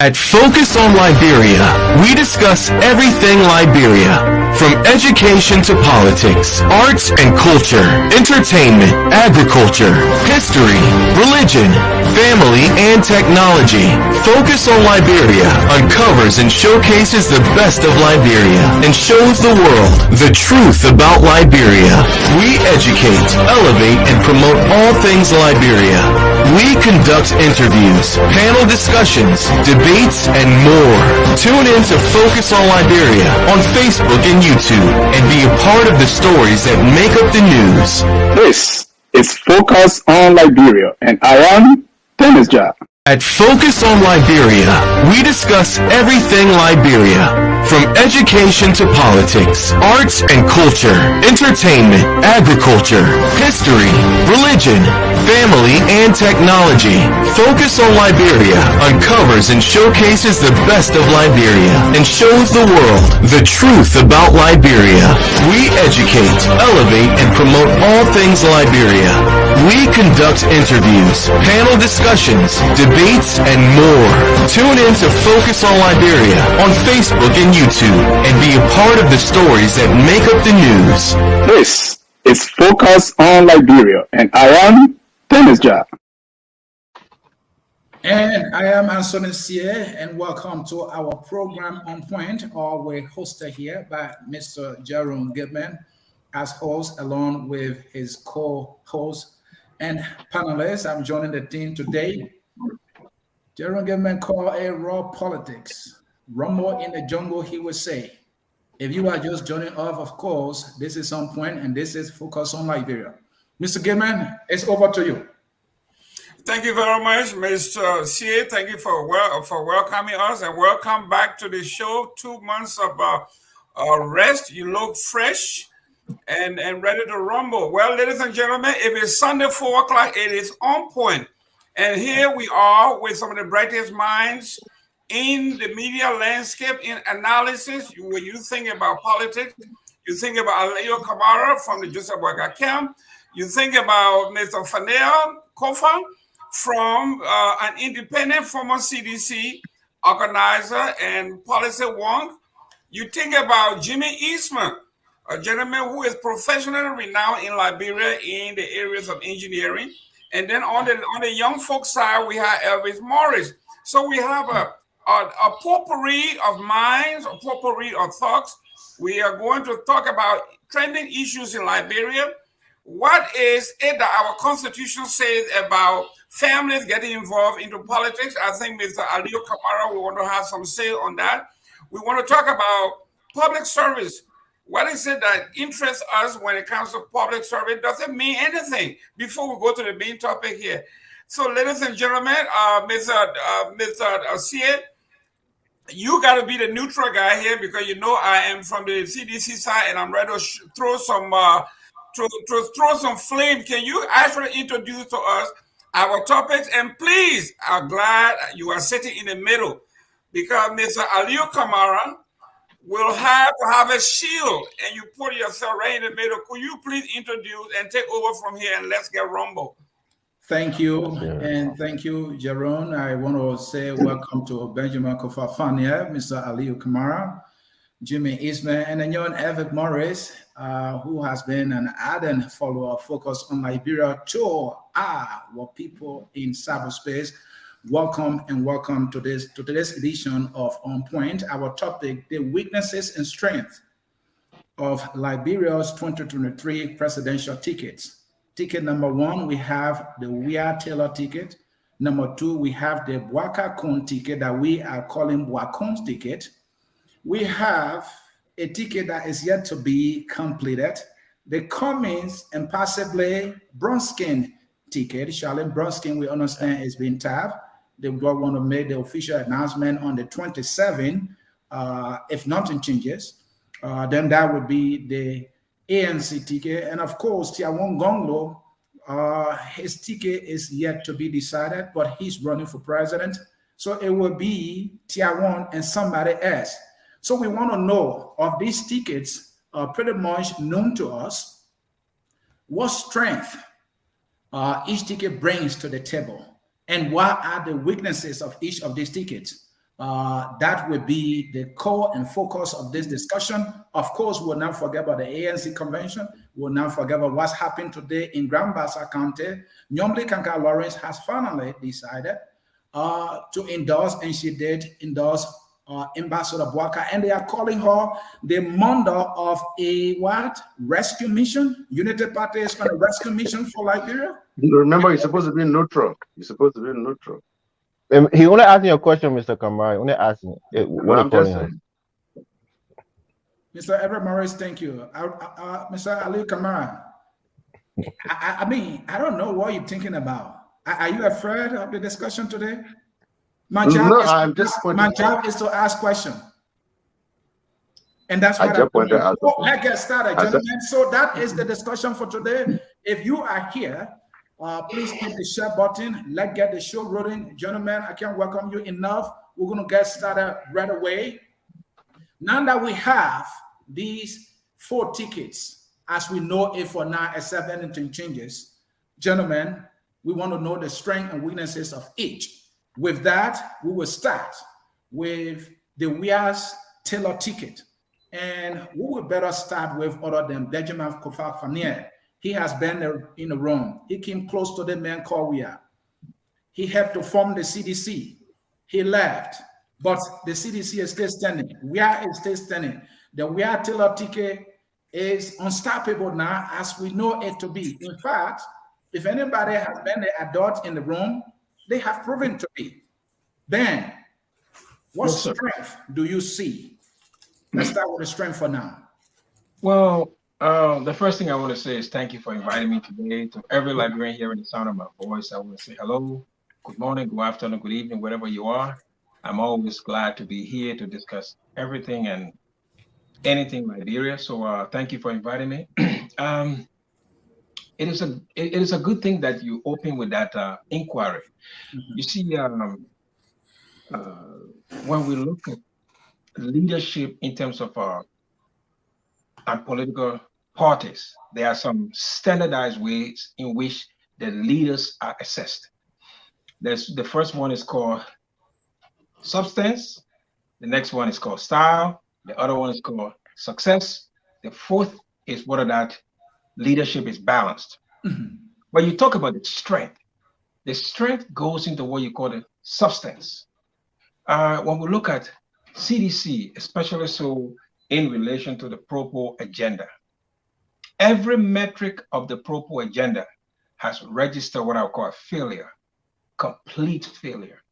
At Focus on Liberia, we discuss everything Liberia, from education to politics, arts and culture, entertainment, agriculture, history, religion, family, and technology. Focus on Liberia uncovers and showcases the best of Liberia and shows the world the truth about Liberia. We educate, elevate, and promote all things Liberia. We conduct interviews, panel discussions, debates, and more. Tune in to Focus on Liberia on Facebook and YouTube and be a part of the stories that make up the news. This is Focus on Liberia, and I am Dennis Jah. At Focus on Liberia, we discuss everything Liberia, from education to politics, arts and culture, entertainment, agriculture, history, religion, family, and technology. Focus on Liberia uncovers and showcases the best of Liberia and shows the world the truth about Liberia. We educate, elevate, and promote all things Liberia. We conduct interviews, panel discussions, debates, and more. Tune in to Focus on Liberia on Facebook and YouTube and be a part of the stories that make up the news. This is Focus on Liberia, and I am Dennis Jah. And I am Incumbency, and welcome to our program On Point, always hosted here by Mr. Jerome Goodman as host, along with his co-host and panelists. I'm joining the team today. Jerome Goodman called a raw politics. Rumble in the jungle, he would say. If you are just joining off, of course, this is On Point, and this is Focus on Liberia. Mr. Goodman, it's over to you. Thank you very much, Mr. C. Thank you for welcoming us, and welcome back to the show. 2 months of rest. You look fresh and ready to rumble. Well, ladies and gentlemen, if it's Sunday 4 o'clock, it is On Point. And here we are with some of the brightest minds in the media landscape, in analysis. When you think about politics, you think about Aleo Kamara from the Joseph Boakai-Koung. You think about Mr. Fanel Kofa from an independent former CDC organizer and policy wonk. You think about Jimmy Eastman, a gentleman who is professionally renowned in Liberia in the areas of engineering. And then on the young folks side, we have Elvis Morris. So we have a potpourri of minds, a potpourri of thoughts. We are going to talk about trending issues in Liberia. What is it that our Constitution says about families getting involved into politics? I think Mr. Aleo Kamara, we want to have some say on that. We want to talk about public service. What is it that interests us when it comes to public service? Does it mean anything? Before we go to the main topic here. So, ladies and gentlemen, Mr. C, you got to be the neutral guy here because you know I am from the CDC side and I'm ready to throw some flame. Can you actually introduce to us our topics? And please, I'm glad you are sitting in the middle because Mr. Aleo Kamara will have to have a shield and you put yourself right in the middle. Could you please introduce and take over from here and let's get rumble? Thank you, and thank you, Jerome. I want to say welcome to Benjamin Kofa-Fania, Mr. Aleo Kamara, Jimmy Eastman, and then young Elvis Morris, who has been an ardent follower of Focus on Liberia to our people in cyberspace. Welcome and welcome to today's edition of On Point. Our topic, the weaknesses and strengths of Liberia's 2023 presidential tickets. Ticket number 1, we have the Weah Taylor ticket. Number 2, we have the Boakai-Koung ticket that we are calling Boakai-Koung's ticket. We have a ticket that is yet to be completed. The Cummings and possibly Brumskine ticket. Charlene Brumskine, we understand, is being tapped. They want to make the official announcement on the 27th. If nothing changes, then that would be the ANC ticket. And of course, Tiawon Gonglo, his ticket is yet to be decided, but he's running for president. So it will be Tiawon and somebody else. So we want to know of these tickets pretty much known to us, what strength each ticket brings to the table, and what are the weaknesses of each of these tickets. That will be the core and focus of this discussion. Of course, we'll not forget about the ANC convention. We'll not forget about what's happened today in Grand Bassa County. Nyomli Kanka Lawrence has finally decided to endorse, and she did endorse Ambassador Boakai, and they are calling her the mother of a what? Rescue mission? United Party is on a rescue mission for Liberia? Remember, you're supposed to be neutral. You're supposed to be neutral. He only asking a question, Mr. Kamara. Only asking what I'm just saying. Mr. Everett Morris, thank you. Mr. Ali Kamara, I mean, I don't know what you're thinking about. Are you afraid of the discussion today? My job is to ask questions. And that's what let's get started, gentlemen. So that is the discussion for today. If you are here, please hit the share button. Let's get the show rolling. Gentlemen, I can't welcome you enough. We're going to get started right away. Now that we have these 4 tickets, as we know it for now, except anything changes, gentlemen, we want to know the strengths and weaknesses of each. With that, we will start with the Weah's Taylor ticket. And we will better start with other than Benjamin Kofa. He has been in the room. He came close to the man called Weah. He helped to form the CDC. He left, but the CDC is still standing. Weah is still standing. The Weah Taylor ticket is unstoppable now, as we know it to be. In fact, if anybody has been an adult in the room, they have proven to be. Ben, what strength do you see? Let's start with the strength for now. Well, the first thing I want to say is thank you for inviting me today. To every Liberian hearing the sound of my voice, I want to say hello, good morning, good afternoon, good evening, wherever you are. I'm always glad to be here to discuss everything and anything Liberia. So thank you for inviting me. It is a good thing that you open with that inquiry. You see, when we look at leadership in terms of our political parties, there are some standardized ways in which the leaders are assessed. The first one is called substance. The next one is called style. The other one is called success. The fourth is whether that leadership is balanced. When you talk about the strength goes into what you call the substance. When we look at CDC, especially so in relation to the Propo agenda, every metric of the Propo agenda has registered what I would call a failure, complete failure.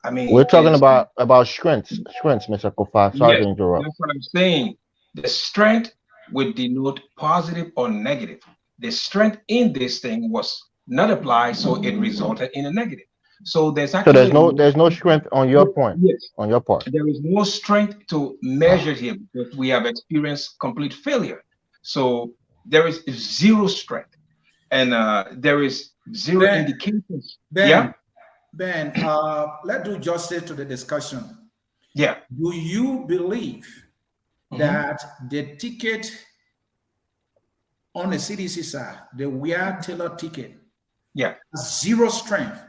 I mean, we're talking about strengths, Mr. Kofa. Sorry to interrupt. That's what I'm saying. The strength would denote positive or negative. The strength in this thing was not applied, so it resulted in a negative. So there's actually there's no strength on your point. Yes. On your part. There is no strength to measure here because we have experienced complete failure. So there is zero strength, and there is zero indications. Ben, let's do justice to the discussion. Yeah. Do you believe that the ticket on the CDC side, the Weah Taylor ticket, zero strength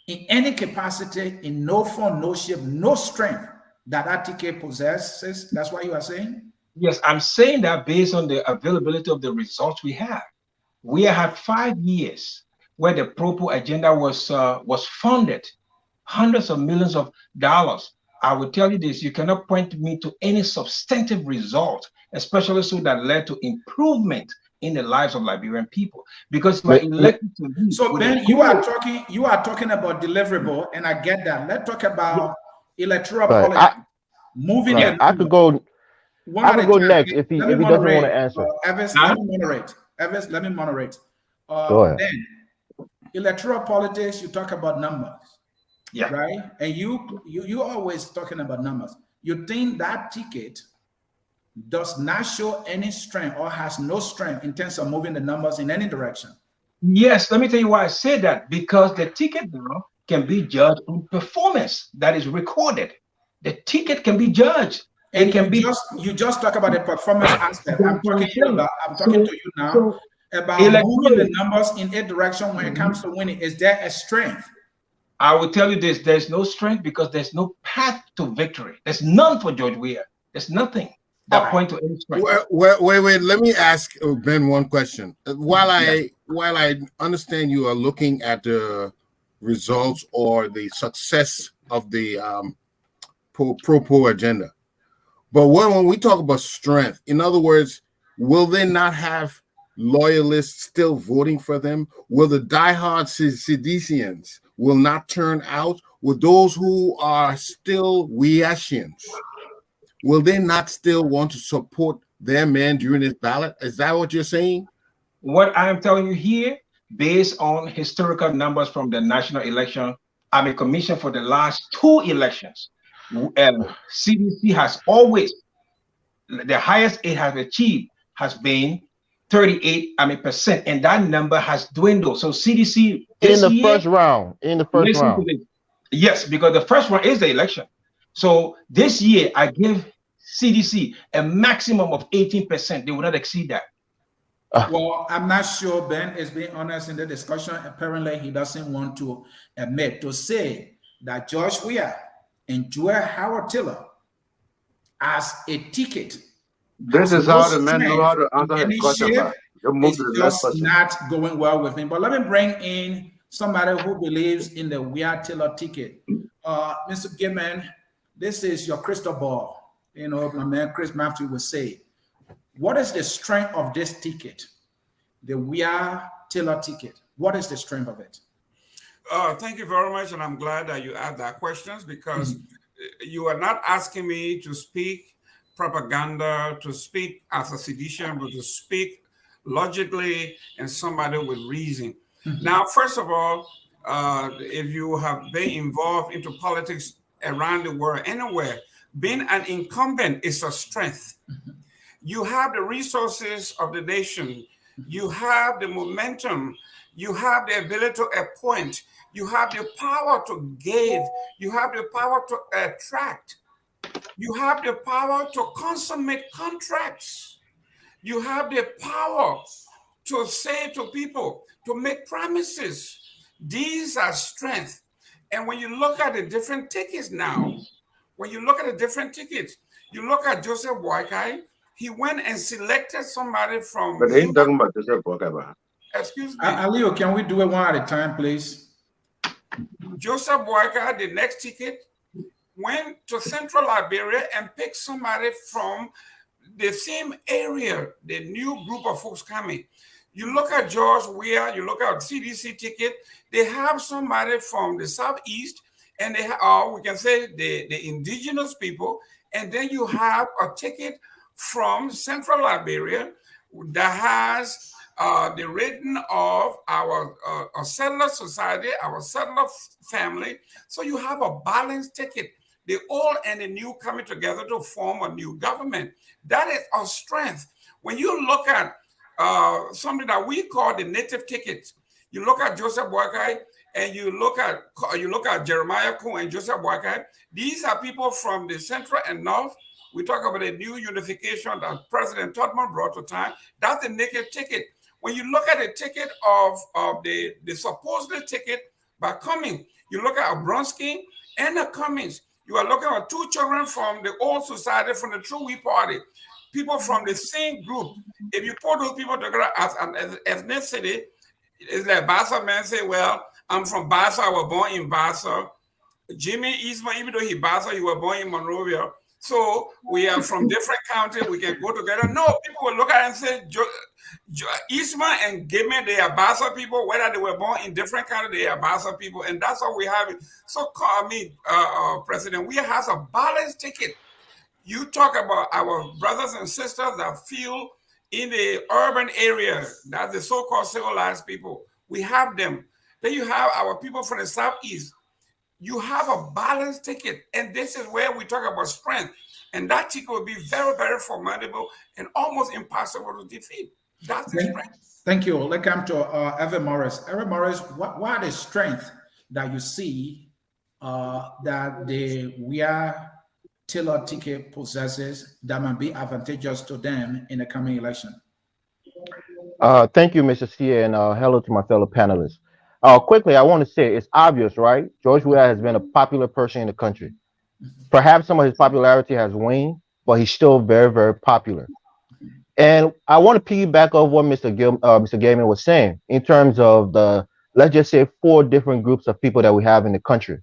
in any capacity, in no form, no shape, no strength that ticket possesses? That's what you are saying? Yes, I'm saying that based on the availability of the results we have. We have 5 years where the Propo agenda was funded, hundreds of millions of dollars. I will tell you this, you cannot point me to any substantive result, especially so that led to improvement in the lives of Liberian people. Because we're elected to lead. So Ben, you are talking about deliverable, and I get that. Let's talk about electoral politics. Moving I could go next if he doesn't want to answer. Evans, let me moderate. Evans, let me moderate. Go ahead. Then, electoral politics, you talk about numbers. Yeah. Right? And you always talking about numbers. You think that ticket does not show any strength or has no strength in terms of moving the numbers in any direction? Yes, let me tell you why I say that. Because the ticket now can be judged on performance that is recorded. The ticket can be judged. And you just talk about the performance aspect. I'm talking to you now about moving the numbers in a direction when it comes to winning. Is there a strength? I will tell you this: there's no strength because there's no path to victory. There's none for George Weah. There's nothing that point to any strength. Wait. Let me ask Ben one question. While I understand you are looking at the results or the success of the pro agenda, but when we talk about strength, in other words, will they not have loyalists still voting for them? Will the diehard seditians will not turn out? Will those who are still Weahians, will they not still want to support their man during this ballot? Is that what you're saying? What I am telling you here, based on historical numbers from the National Election Commission for the last 2 elections, CDC has always, the highest it has achieved has been 38% and that number has dwindled. So CDC in the first round. Yes, because the first one is the election. So this year I give CDC a maximum of 18%. They will not exceed that. Well, I'm not sure Ben is being honest in the discussion. Apparently, he doesn't want to admit to say that George Weah and Joel Howard Taylor as a ticket. This is how the men know how to answer his question. It's just not going well with him. But let me bring in somebody who believes in the Weah Taylor ticket. Mr. Gilman, this is your crystal ball. You know, my man Chris Matthew would say. What is the strength of this ticket, the Weah Taylor ticket? What is the strength of it? Thank you very much, and I'm glad that you asked that questions because you are not asking me to speak propaganda, to speak as a seditious, but to speak logically and somebody with reason. Now, first of all, if you have been involved into politics around the world, anywhere, being an incumbent is a strength. You have the resources of the nation. You have the momentum. You have the ability to appoint. You have the power to give. You have the power to attract. You have the power to consummate contracts. You have the power to say to people, to make promises. These are strengths. And when you look at the different tickets now, you look at Joseph Boakai, he went and selected somebody from. But he ain't talking about Joseph Boakai. Excuse me. Alio, can we do it one at a time, please? Joseph Boakai, the next ticket, went to Central Liberia and picked somebody from the same area, the new group of folks coming. You look at George Weah, you look at CDC ticket, they have somebody from the Southeast, and they are, we can say, the indigenous people, and then you have a ticket from Central Liberia that has the written of our settler society, our settler family. So you have a balanced ticket. The old and the new coming together to form a new government. That is our strength. When you look at something that we call the native tickets, you look at Joseph Boakai and you look at Jeremiah Koung and Joseph Boakai. These are people from the central and north. We talk about a new unification that President Tubman brought to time. That's the naked ticket. When you look at the ticket of the supposed ticket by Cummings, you look at Brumskine and the Cummings. You are looking at 2 children from the old society, from the True We Party, people from the same group. If you put those people together as an ethnicity, it's like Bassa man say, well, I'm from Bassa, I was born in Bassa. Jimmy Eastman, even though he Bassa, he was born in Monrovia. So we are from different counties, we can go together. No, people will look at it and say, Eastman and Gimmy, they are Bassa people, whether they were born in different counties, they are Bassa people, and that's how we have it. So, President, we has a balanced ticket. You talk about our brothers and sisters that feel in the urban area, that's the so-called civilized people. We have them. Then you have our people from the Southeast. You have a balanced ticket, and this is where we talk about strength. And that ticket will be very, very formidable and almost impossible to defeat. That's the strength. Thank you. Let's come to Evan Morris. Evan Morris, what are the strengths that you see that the Weah Taylor ticket possesses that might be advantageous to them in the coming election? Thank you, Mr. CA, and hello to my fellow panelists. Quickly, I want to say it's obvious, right? George Weah has been a popular person in the country. Perhaps some of his popularity has waned, but he's still very, very popular. And I want to piggyback off what Mr. Gaiman was saying in terms of the, let's just say, 4 different groups of people that we have in the country.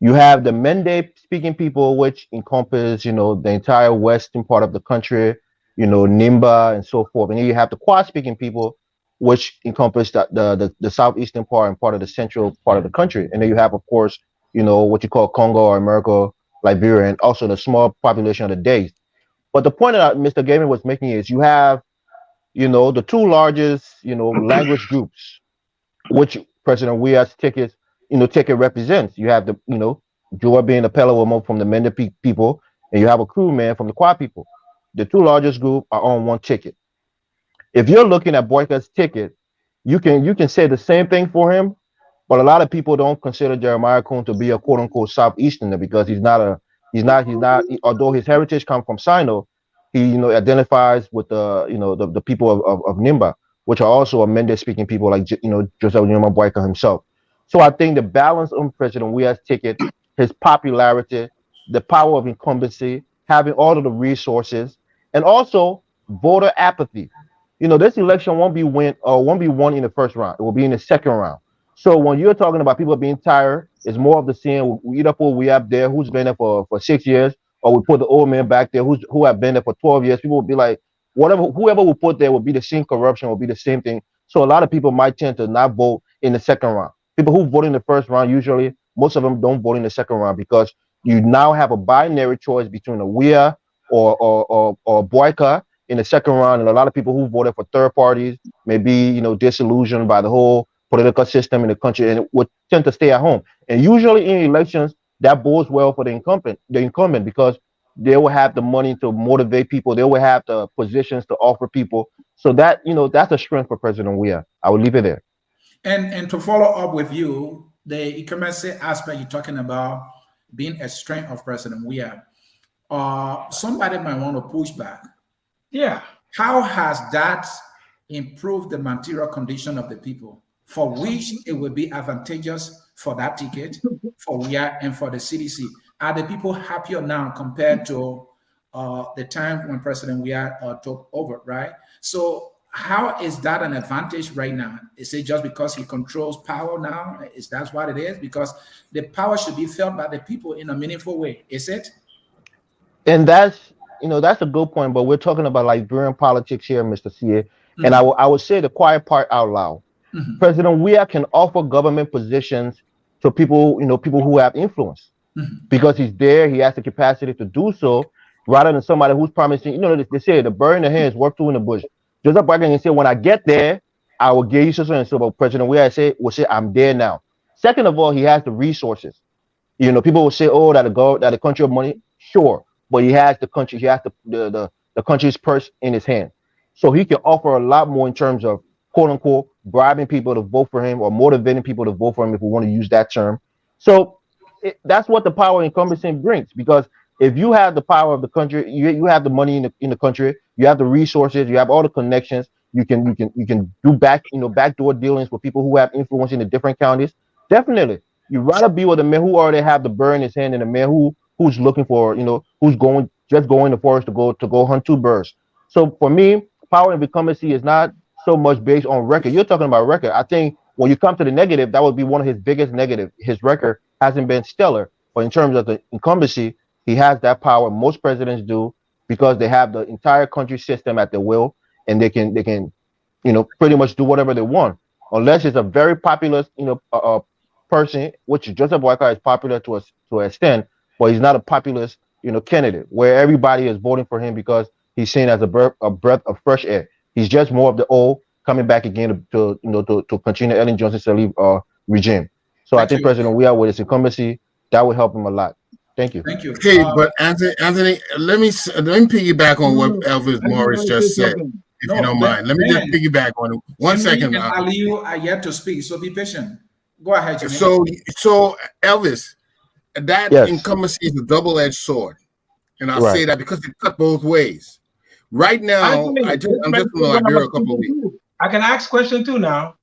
You have the Mende speaking people, which encompass, the entire western part of the country, Nimba and so forth. And then you have the Kwa speaking people, which encompass the southeastern part and part of the central part of the country. And then you have, of course, what you call Congo or America, Liberia, and also the small population of the Days. But the point that Mr. Gaiman was making is you have, the 2 largest, language groups, which President Weah's ticket represents. You have the, Joa being the Pelawomo from the Mende people, and you have a crewman from the Kwa people. The 2 largest group are on 1 ticket. If you're looking at Boyka's ticket, you can say the same thing for him, but a lot of people don't consider Jeremiah Koung to be a quote unquote Southeasterner because he's not, although his heritage comes from Sino, he identifies with the people of Nimba, which are also a Mende speaking people like Joseph Nyuma Boyka himself. So I think the balance on President Weah's ticket, his popularity, the power of incumbency, having all of the resources, and also voter apathy. This election won't be won in the first round. It will be in the second round. So when you're talking about people being tired, it's more of the same. We either put we up there who's been there for 6 years, or we put the old man back there who have been there for 12 years. People will be like, whoever we put there will be the same corruption, will be the same thing. So a lot of people might tend to not vote in the second round. People who vote in the first round, usually most of them don't vote in the second round because you now have a binary choice between a Weah or Boyka in the second round, and a lot of people who voted for third parties may be disillusioned by the whole political system in the country and would tend to stay at home. And usually in elections, that bodes well for the incumbent because they will have the money to motivate people. They will have the positions to offer people. So that that's a strength for President Weah. I would leave it there. And to follow up with you, the incumbency aspect you're talking about being a strength of President Weah. Somebody might want to push back. Yeah. How has that improved the material condition of the people, for which it will be advantageous for that ticket, for Weah and for the CDC? Are the people happier now compared to the time when President Weah took over, right? So how is that an advantage right now? Is it just because he controls power now? Is that what it is? Because the power should be felt by the people in a meaningful way, is it? And that's a good point, but we're talking about Liberian politics here, Mr. CA. And I would say the quiet part out loud. President Weah can offer government positions to people, people who have influence. Because he's there, he has the capacity to do so, rather than somebody who's promising, they say the bird in the hand is worth 2 in the bush. Joseph Boyka can say, when I get there, I will give you so and so, but President Weah will say, I'm there now. Second of all, he has the resources. People will say, oh, that the country of money, sure, but he has the country, he has the country's purse in his hand. So he can offer a lot more in terms of quote unquote bribing people to vote for him or motivating people to vote for him, if we want to use that term. So that's what the power incumbency brings, because if you have the power of the country, you have the money in the country, you have the resources, you have all the connections, you can do backdoor dealings with people who have influence in the different counties. Definitely, you'd rather be with a man who already have the bird in his hand than a man who's looking for, who's going in the forest to go hunt 2 birds. So for me, power and incumbency is not so much based on record. You're talking about record. I think when you come to the negative, that would be one of his biggest negative. His record hasn't been stellar, but in terms of the incumbency, he has that power. Most presidents do, because they have the entire country system at their will, and they can pretty much do whatever they want, unless it's a very popular person, which Joseph Boyka is popular to an extent, but he's not a populist candidate where everybody is voting for him because he's seen as a breath of fresh air. He's just more of the old coming back again to continue Ellen Johnson Sirleaf regime. So I think President Weah, with his incumbency, that would help him a lot. Thank you. Thank you. Okay, but Anthony, let me piggyback on what Elvis Morris just said, if you don't mind. Let me just piggyback on it. One second. Aliyu are yet to speak, so be patient. Go ahead, Jimmy. So Elvis, that incumbency is a double-edged sword, and I'll say that because it cut both ways. Right now, I'm just from Liberia a couple of weeks. I can ask question too now.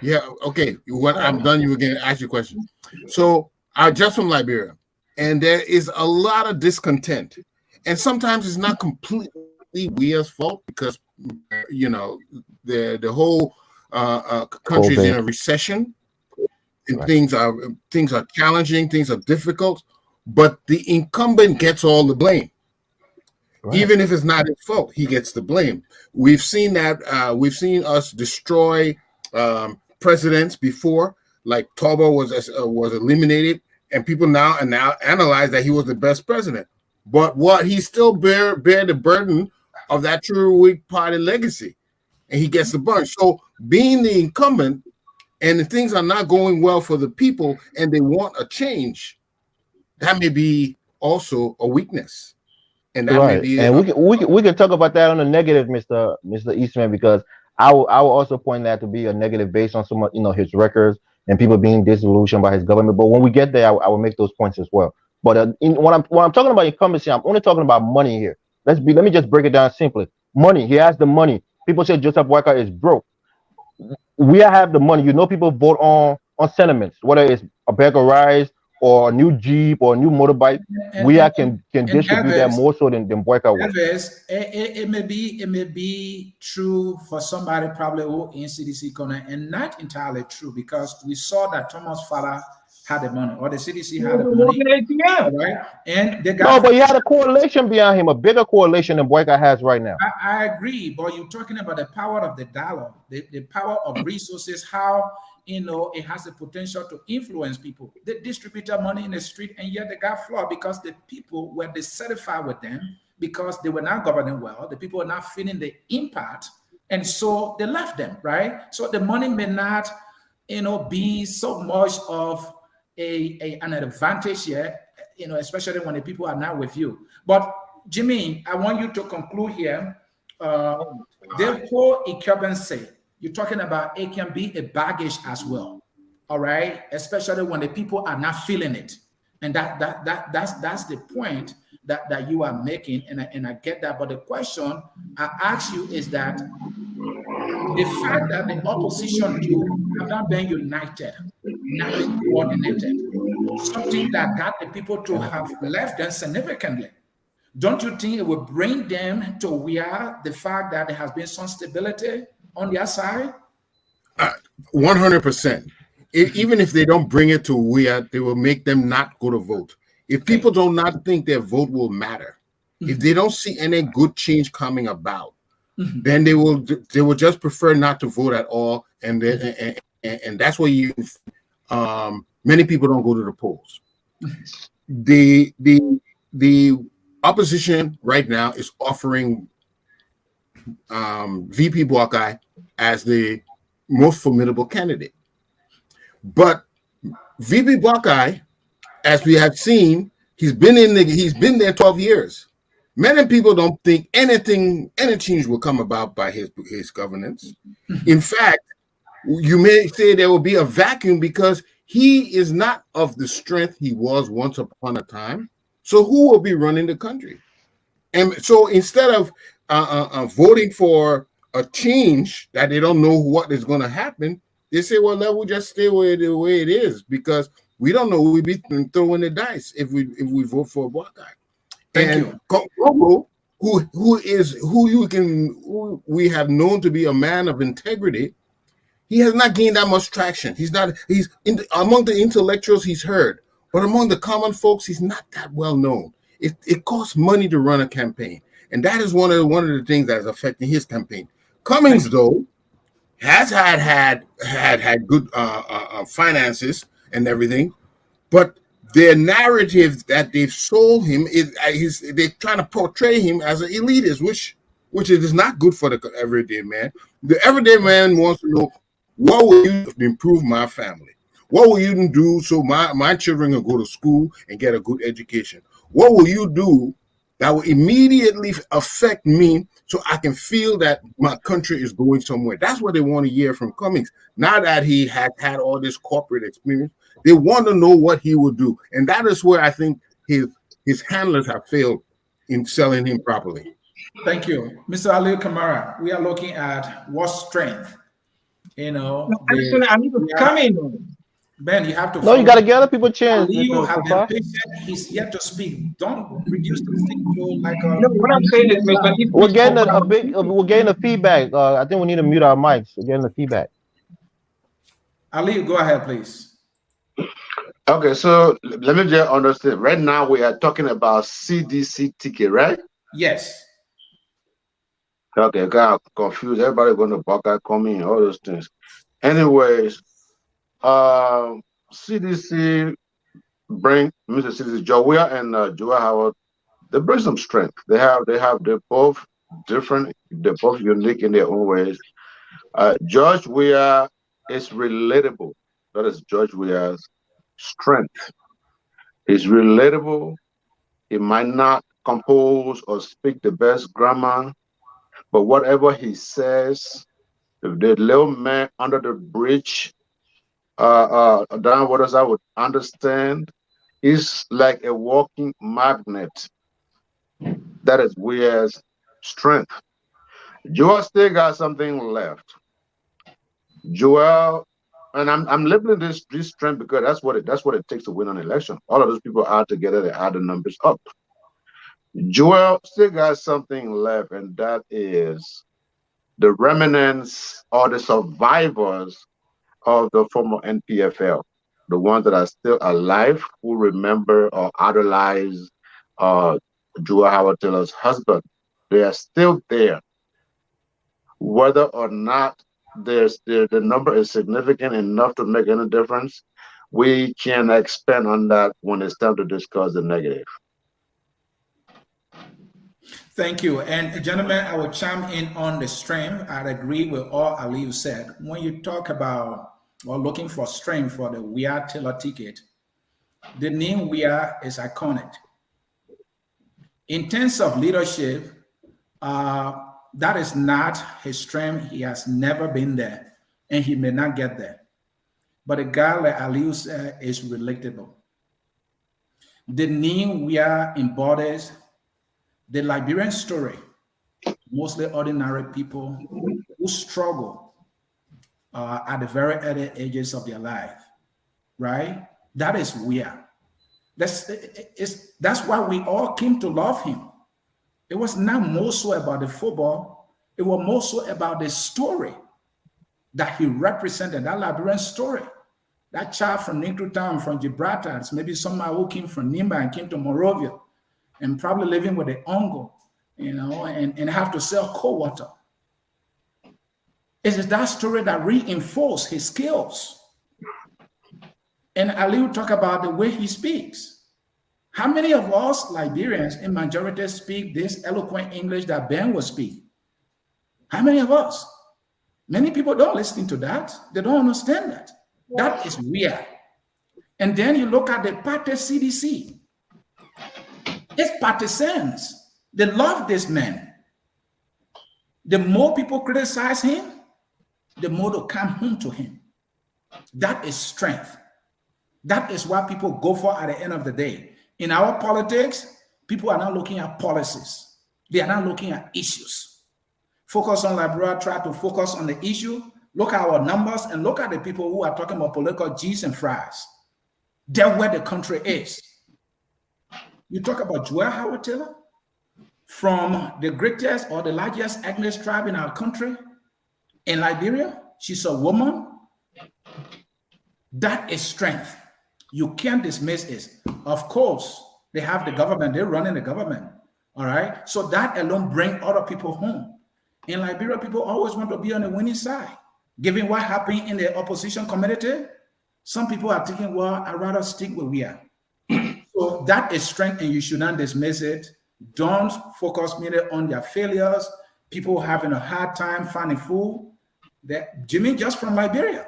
Yeah, okay. When I'm done, you again ask your question. So I'm just from Liberia, and there is a lot of discontent, and sometimes it's not completely Weah's fault because the whole country is in a recession, and things are challenging, things are difficult, but the incumbent gets all the blame. Right. Even if it's not his fault, he gets the blame. We've seen that. We've seen us destroy presidents before, like Toba was eliminated, and people now analyze that he was the best president. But what he still bear the burden of that true Whig Party legacy, and he gets the burn. So being the incumbent, and things are not going well for the people, and they want a change, that may be also a weakness. And that may be and we can talk about that on the negative, Mr. Eastman, because I will also point that to be a negative based on some his records and people being disillusioned by his government. But when we get there, I will make those points as well. But when I'm talking about incumbency, I'm only talking about money here. Let me just break it down simply. Money. He has the money. People say Joseph Boakai is broke. We have the money. People vote on sentiments, whether it's a bag of rice or a new Jeep or a new motorbike. We can distribute that more so than Boakai was. It may be true for somebody probably who in CDC corner, and not entirely true, because we saw that Thomas Fowler had the money, or the CDC had the money, right? And they got but he had a coalition behind him, a bigger coalition than Boakai has right now. I agree, but you're talking about the power of the dollar, the power of resources, how it has the potential to influence people. They distributed money in the street, and yet they got flawed because the people were dissatisfied with them because they were not governing well. The people were not feeling the impact, and so they left them, right? So the money may not, be so much of an advantage here, especially when the people are not with you. But Jimmy, I want you to conclude here. The whole incumbency, you're talking about, it can be a baggage as well, all right? Especially when the people are not feeling it, and that's the point that you are making, and I get that. But the question I ask you is that the fact that the opposition have not been united, not coordinated, something that got the people to have left them significantly. Don't you think it will bring them to where the fact that there has been some stability on their side? 100%. Even if they don't bring it to Weah, they will make them not go to vote. If people do not think their vote will matter, if they don't see any good change coming about, then they will just prefer not to vote at all, and that's why many people don't go to the polls. The opposition right now is offering VP Boakai as the most formidable candidate, but VP Boakai, as we have seen, he's been there 12 years. Many people don't think any change will come about by his governance. In fact, you may say there will be a vacuum because he is not of the strength he was once upon a time. So who will be running the country? And so instead of voting for a change that they don't know what is going to happen, they say, well, let we just stay the way it is, because we don't know. We'll be throwing the dice if we vote for Boakai. And Congo, who we have known to be a man of integrity, he has not gained that much traction. Among the intellectuals he's heard, but among the common folks, he's not that well known. It costs money to run a campaign, and that is one of the things that is affecting his campaign. Cummings, though, has had good finances and everything, but their narrative that they've sold him they're trying to portray him as an elitist, which is not good for the everyday man. The everyday man wants to know, what will you do to improve my family? What will you do so my children will go to school and get a good education? What will you do that will immediately affect me so I can feel that my country is going somewhere? That's what they want to hear from Cummings. Now that he had all this corporate experience, they want to know what he will do. And that is where I think his handlers have failed in selling him properly. Thank you. Mr. Ali Kamara, we are looking at what strength You know, I need to come in. Ben, you have to. No, you got to give other people a chance. Leo have been patient. He's yet to speak. Don't reduce the thing to like a. No, what I'm saying is, Mr. We're getting we're getting the feedback. I think we need to mute our mics. We're getting the feedback. Ali, go ahead, please. Okay, so let me just understand. Right now, we are talking about CDC ticket, right? Yes. Okay, got confused. Everybody going to Boakai-Koung, all those things. Anyways, CDC bring Mr. CDC Weah and Joel Howard. They bring some strength. They're both different. They're both unique in their own ways. George Weah is relatable. That is George Weah's strength. He's relatable. He might not compose or speak the best grammar, but whatever he says, if the little man under the bridge, down waters, I would understand. He's like a walking magnet. That is Weah's strength. Joel still got something left. Joel, and I'm labeling this strength because that's what it takes to win an election. All of those people add together, they add the numbers up. Joel still got something left, and that is the remnants or the survivors of the former NPFL, the ones that are still alive, who remember or idolize Joel Howard Taylor's husband. They are still there. Whether or not the number is significant enough to make any difference, we can expand on that when it's time to discuss the negative. Thank you. And gentlemen, I will chime in on the strength. I agree with all Aliyu said. When you talk about or looking for strength for the Weah Taylor ticket, the name Weah is iconic. In terms of leadership, that is not his strength. He has never been there, and he may not get there. But a guy like Aliyu said is relatable. The name Weah embodies the Liberian story, mostly ordinary people who struggle at the very early ages of their life, right? That is Weah. That's why we all came to love him. It was not more so about the football. It was more so about the story that he represented, that Liberian story. That child from Negro Town, from Gibraltar, maybe somebody who came from Nimba and came to Monrovia and probably living with the uncle, and have to sell cold water. It is that story that reinforced his skills. And Aliyu talk about the way he speaks. How many of us Liberians in majority speak this eloquent English that Ben will speak? How many of us? Many people don't listen to that. They don't understand that. That is weird. And then you look at the party CDC. It's partisans. They love this man. The more people criticize him, the more they come home to him. That is strength. That is what people go for at the end of the day. In our politics, people are not looking at policies. They are not looking at issues. Focus on Liberia, try to focus on the issue. Look at our numbers and look at the people who are talking about political G's and fries. They're where the country is. You talk about Joel Howard Taylor, from the greatest or the largest ethnic tribe in our country, in Liberia. She's a woman. That is strength. You can't dismiss it. Of course, they have the government. They're running the government. All right? So that alone brings other people home. In Liberia, people always want to be on the winning side. Given what happened in the opposition community, some people are thinking, well, I'd rather stick with Weah. So that is strength, and you should not dismiss it. Don't focus merely on their failures. People having a hard time finding food. That Jimmy, just from Liberia,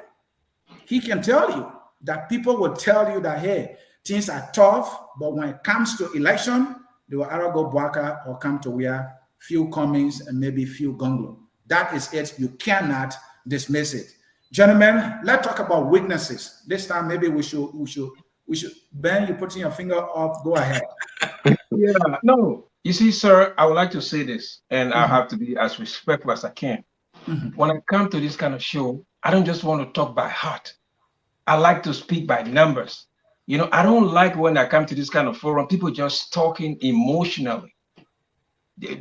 he can tell you that people will tell you that, hey, things are tough, but when it comes to election, they will either go Boakai or come to Weah, few Cummings and maybe few Gonglo. That is it. You cannot dismiss it. Gentlemen, let's talk about weaknesses. This time, maybe we should. Ben, you putting your finger up. Go ahead. Yeah, no. You see, sir, I would like to say this, and I have to be as respectful as I can. When I come to this kind of show, I don't just want to talk by heart. I like to speak by numbers. You know, I don't like when I come to this kind of forum, people just talking emotionally.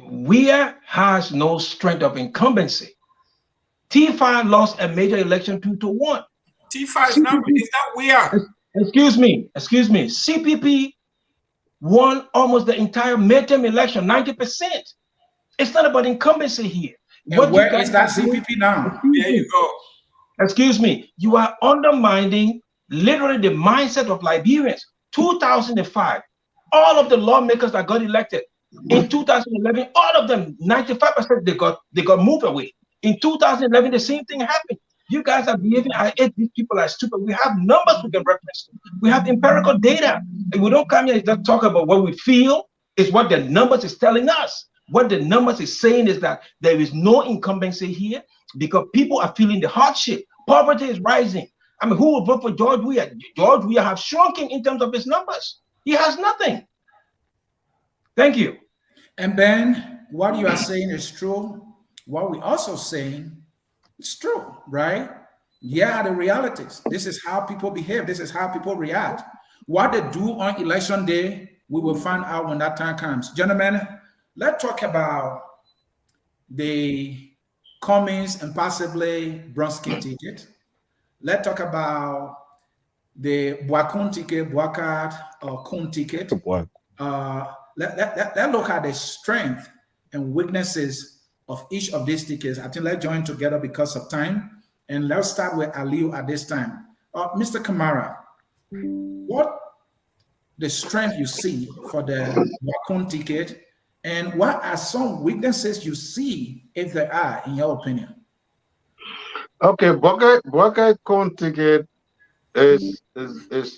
Weah has no strength of incumbency. T5 lost a major election 2-1. T5's number is that Weah. Excuse me. CPP won almost the entire midterm election, 90%. It's not about incumbency here. And where is that CPP now? There you go. Excuse me. You are undermining literally the mindset of Liberians. 2005, all of the lawmakers that got elected in 2011, all of them, 95%, they got moved away. In 2011, the same thing happened. You guys are behaving. I hate these people are stupid. We have numbers we can reference. We have empirical data. And we don't come here and just talk about what we feel. It's what the numbers is telling us. What the numbers is saying is that there is no incumbency here because people are feeling the hardship. Poverty is rising. I mean, who will vote for George Weah? George Weah have shrunken in terms of his numbers. He has nothing. Thank you. And Ben, what you are saying is true. What we also saying is true, right? Yeah, the realities. This is how people behave. This is how people react. What they do on election day, we will find out when that time comes. Gentlemen, let's talk about the Cummings and possibly Brumskine ticket. Let's talk about the Boakai-Koung ticket, Boakai-Koung ticket. Let's look at the strength and weaknesses of each of these tickets. I think let's join together because of time. And let's start with Aliu at this time. Mr. Kamara, what the strength you see for the Boakai-Koung ticket, and what are some weaknesses you see, if there are, in your opinion? Okay, Boakai-Koung ticket is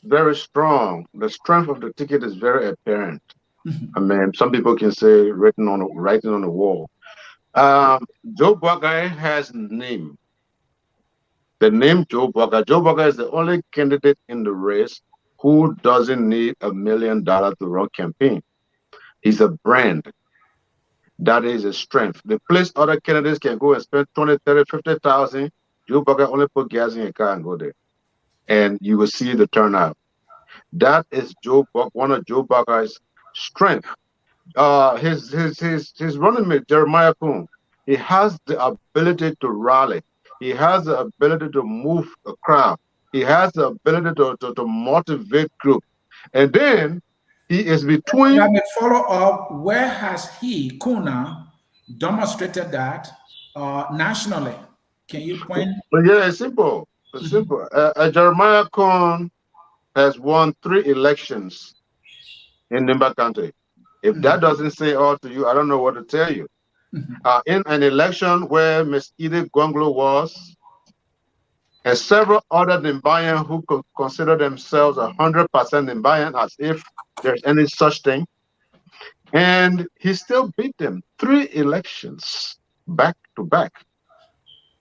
very strong. The strength of the ticket is very apparent. I mean, some people can say writing on the wall. Joe Boakai has name. The name Joe Boakai. Joe Boakai is the only candidate in the race who doesn't need $1 million to run campaign. He's a brand. That is a strength. The place other candidates can go and spend 20, 30, 50,000. Joe Boakai only put gas in a car and go there. And you will see the turnout. That is one of Joe Boakai's strength. His running mate, Jeremiah Koung, he has the ability to rally. He has the ability to move a crowd. He has the ability to motivate group. And then he is between. Let me follow up. Where has he, Kuna, demonstrated that nationally? Can you point? Yeah, it's simple. It's simple. Jeremiah Koung has won 3 elections in Nimba County. If that doesn't say all to you, I don't know what to tell you. In an election where Ms. Edith Gonglo was, and several other Nimbayan who could consider themselves 100% Nimbayan, as if there's any such thing, and he still beat them 3 elections back to back.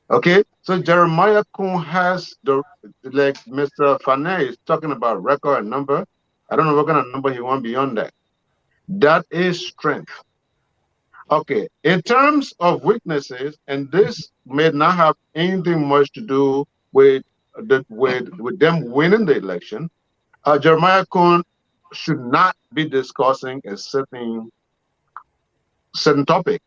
Okay, so Jeremiah Koung has like Mr. Fanay is talking about record and number. I don't know what kind of number he won beyond that. That is strength. Okay, in terms of weaknesses, and this may not have anything much to do with them winning the election, Jeremiah Koung should not be discussing a certain topic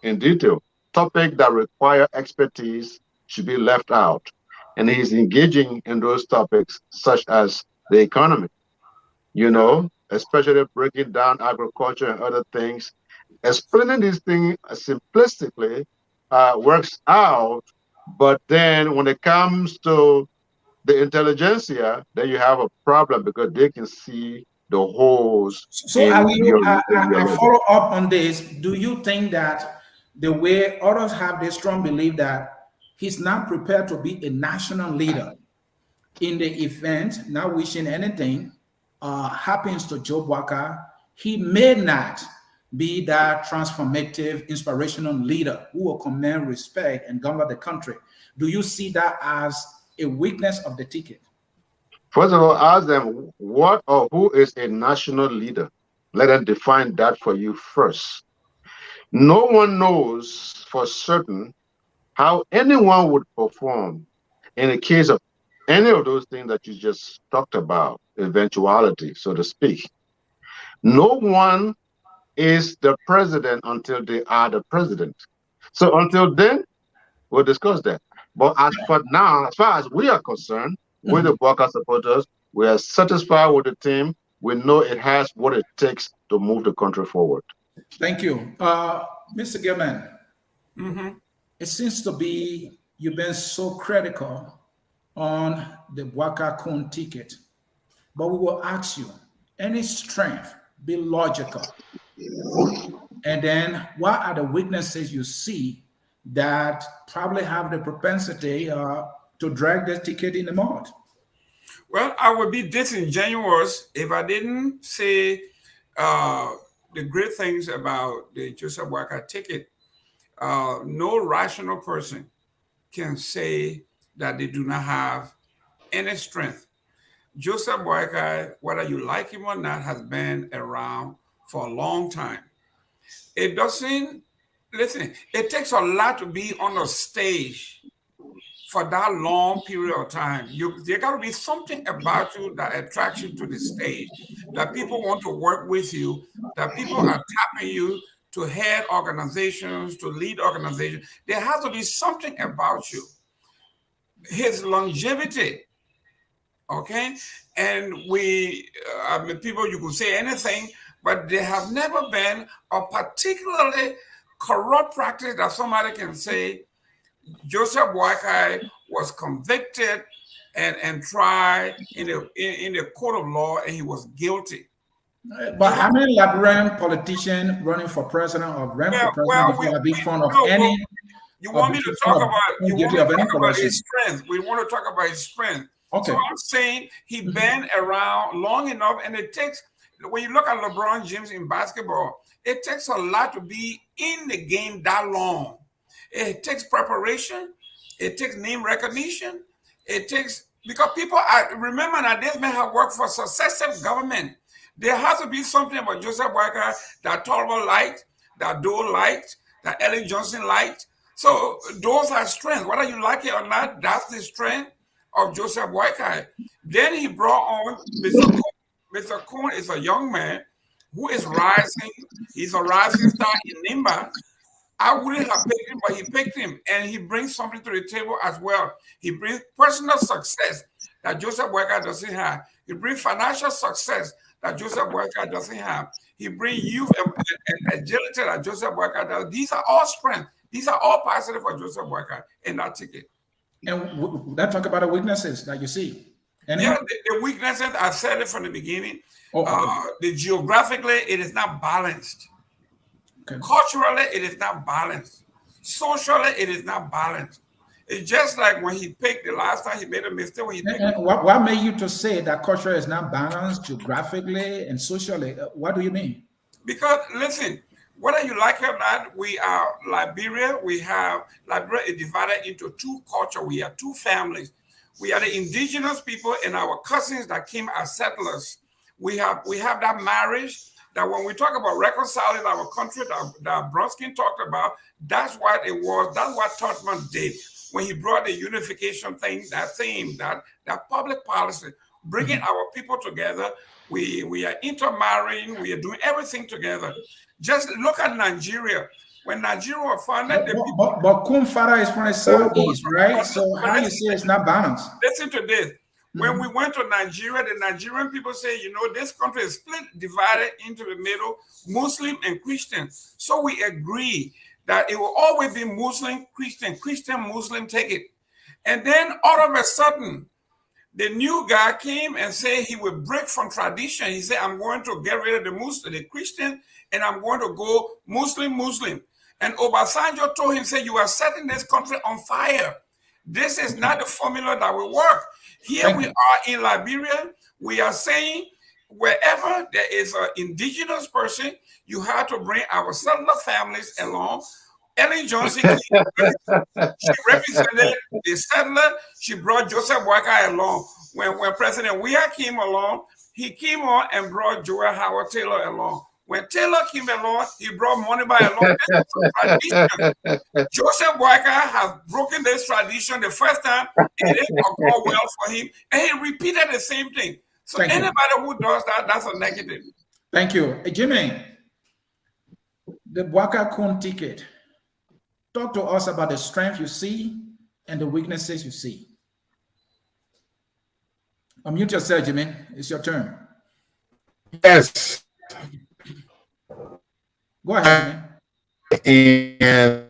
in detail. Topic that require expertise should be left out. And he's engaging in those topics such as the economy, you know, especially breaking down agriculture and other things. Explaining these things simplistically works out, but then when it comes to the intelligentsia, then you have a problem because they can see the holes. So I follow up on this. Do you think that the way others have this strong belief that he's not prepared to be a national leader in the event, not wishing anything happens to Joe Boakai, he may not be that transformative, inspirational leader who will command respect and govern the country? Do you see that as a weakness of the ticket? First of all, ask them what or who is a national leader. Let them define that for you first. No one knows for certain how anyone would perform In the case of any of those things that you just talked about, eventuality, so to speak, no one is the president until they are the president. So until then, we'll discuss that. But as for now, as far as we are concerned, with the Boakai supporters, we are satisfied with the team. We know it has what it takes to move the country forward. Thank you. Mr. Gilman, it seems to be you've been so critical on the Boakai-Koung ticket, but we will ask you, any strength, be logical. And then what are the weaknesses you see that probably have the propensity to drag the ticket in the mud? Well, I would be disingenuous if I didn't say the great things about the Joseph Boakai ticket. No rational person can say that they do not have any strength. Joseph Boakai, whether you like him or not, has been around for a long time. It doesn't, listen, it takes a lot to be on a stage for that long period of time. There got to be something about you that attracts you to the stage, that people want to work with you, that people are tapping you to head organizations, to lead organizations. There has to be something about you. His longevity, okay? And people, you could say anything, but there has never been a particularly corrupt practice that somebody can say Joseph Boakai was convicted and tried in the court of law, and he was guilty. But how many Liberian politicians running for president or ran for president before have been found of any? You want me to talk about his strength? We want to talk about his strength. Okay. So I'm saying he's been around long enough, and it takes, when you look at LeBron James in basketball, it takes a lot to be in the game that long. It takes preparation. It takes name recognition. It takes, because people remember that this man have worked for successive government. There has to be something about Joseph Boakai that Tolbert liked, that Dole liked, that Ellen Johnson liked. So those are strengths. Whether you like it or not, that's the strength of Joseph Boakai. Then he brought on Mr. Koung. Mr. Koung is a young man who is rising. He's a rising star in Nimba. I wouldn't have picked him, but he picked him. And he brings something to the table as well. He brings personal success that Joseph Boakai doesn't have. He brings financial success that Joseph Boakai doesn't have. He brings youth and agility that Joseph Boakai does. These are all strengths. These are all positive for Joseph Boakai in that ticket. And let's talk about the weaknesses that you see. Yeah, the weaknesses, I said it from the beginning. Geographically, it is not balanced. Okay. Culturally, it is not balanced. Socially, it is not balanced. It's just like when he picked the last time, he made a mistake when he picked. And what made you to say that culture is not balanced geographically and socially? What do you mean? Because listen, whether you like it or not, we are Liberia. Liberia is divided into two cultures. We are two families. We are the indigenous people and our cousins that came as settlers. We have that marriage that when we talk about reconciling our country that Brumskine talked about, that's what it was. That's what Totman did when he brought the unification thing, that public policy, bringing our people together. We are intermarrying. We are doing everything together. Just look at Nigeria. When Nigeria was founded, but Koung father is from the southeast, right? So how you say it's not balanced? Listen to this. When we went to Nigeria, the Nigerian people say, this country is split, divided into the middle, Muslim and Christian. So we agree that it will always be Muslim, Christian, Muslim, take it. And then all of a sudden, the new guy came and said he would break from tradition. He said, I'm going to get rid of the Christian, and I'm going to go Muslim. And Obasanjo told him, say, you are setting this country on fire. This is not the formula that will work. Here we are in Liberia. We are saying wherever there is an indigenous person, you have to bring our settler families along. Ellen Johnson, she represented the settler. She brought Joseph Boakai along. When President Weah came along, he came on and brought Joel Howard Taylor along. When Taylor came along, he brought money by a long tradition. Joseph Boakai has broken this tradition the first time. It didn't go well for him, and he repeated the same thing. So anybody who does that, that's a negative. Thank you. Jimmy, the Boakai-Koung ticket. Talk to us about the strength you see and the weaknesses you see. Unmute yourself, Jimmy. It's your turn. Yes. Go ahead, Jimmy. And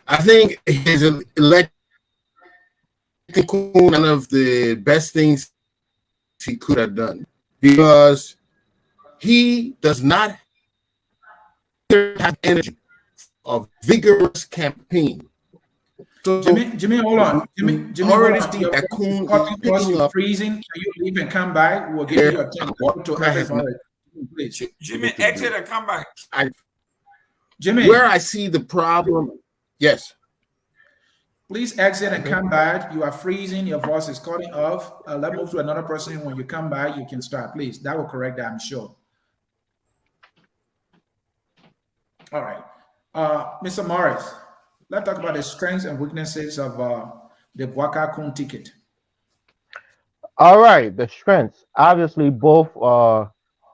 I think his election one of the best things he could have done, because he does not have energy of vigorous campaign. So Jimmy, hold on. Jimmy, already hold on. see that Koung is You're picking up. freezing. Can you leave and come back? We'll give you a chance to everybody. Please. Jimmy, exit and come back. Jimmy, where I see the problem, yes. Please exit and come back. You are freezing. Your voice is cutting off. Let's move to another person. When you come back, you can start. Please. That will correct that, I'm sure. All right. Mr. Morris, let's talk about the strengths and weaknesses of the Boakai-Koung ticket. All right. The strengths. Obviously, both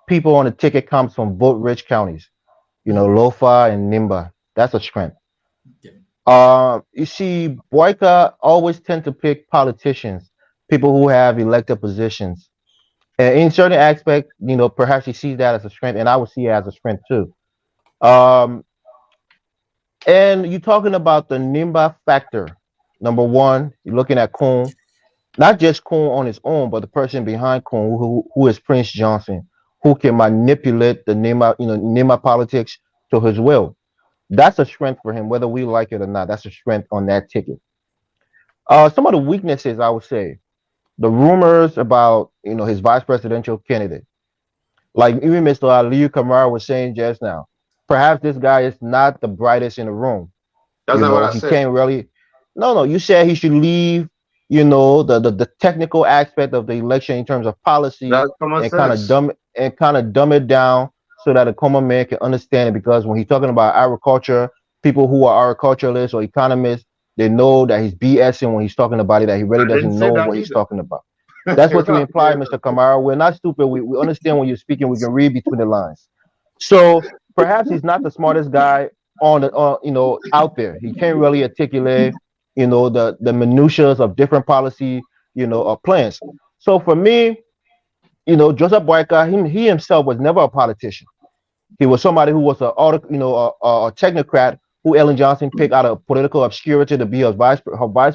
people on the ticket comes from both rich counties. You know, Lofa and Nimba. That's a strength. You see, Boakai always tend to pick politicians, people who have elected positions. And in certain aspects, you know, perhaps he sees that as a strength, and I would see it as a strength too. And you're talking about the Nimba factor. Number one, you're looking at Koung, not just Koung on his own, but the person behind Koung, who is Prince Johnson, who can manipulate the Nimba, you know, Nimba politics to his will. That's a strength for him, whether we like it or not. That's a strength on that ticket. Some of the weaknesses, I would say, the rumors about, you know, his vice presidential candidate. Like even Mr. Aliyu Kamara was saying just now, perhaps this guy is not the brightest in the room. That's not what I he said. can't really. No, you said he should leave, you know, the technical aspect of the election in terms of policy and kind of dumb it down so that a common man can understand it. Because when he's talking about agriculture, people who are agriculturalists or economists, they know that he's BSing when he's talking about it, that he really doesn't know what he's talking about. That's what you imply, Mr. Kamara. We're not stupid. We understand when you're speaking. We can read between the lines. So perhaps he's not the smartest guy you know, out there. He can't really articulate, you know, the minutiae of different policy, you know, plans. So for me, you know, Joseph Boakai, he himself was never a politician. He was somebody who was a technocrat who Ellen Johnson picked out of political obscurity to be her vice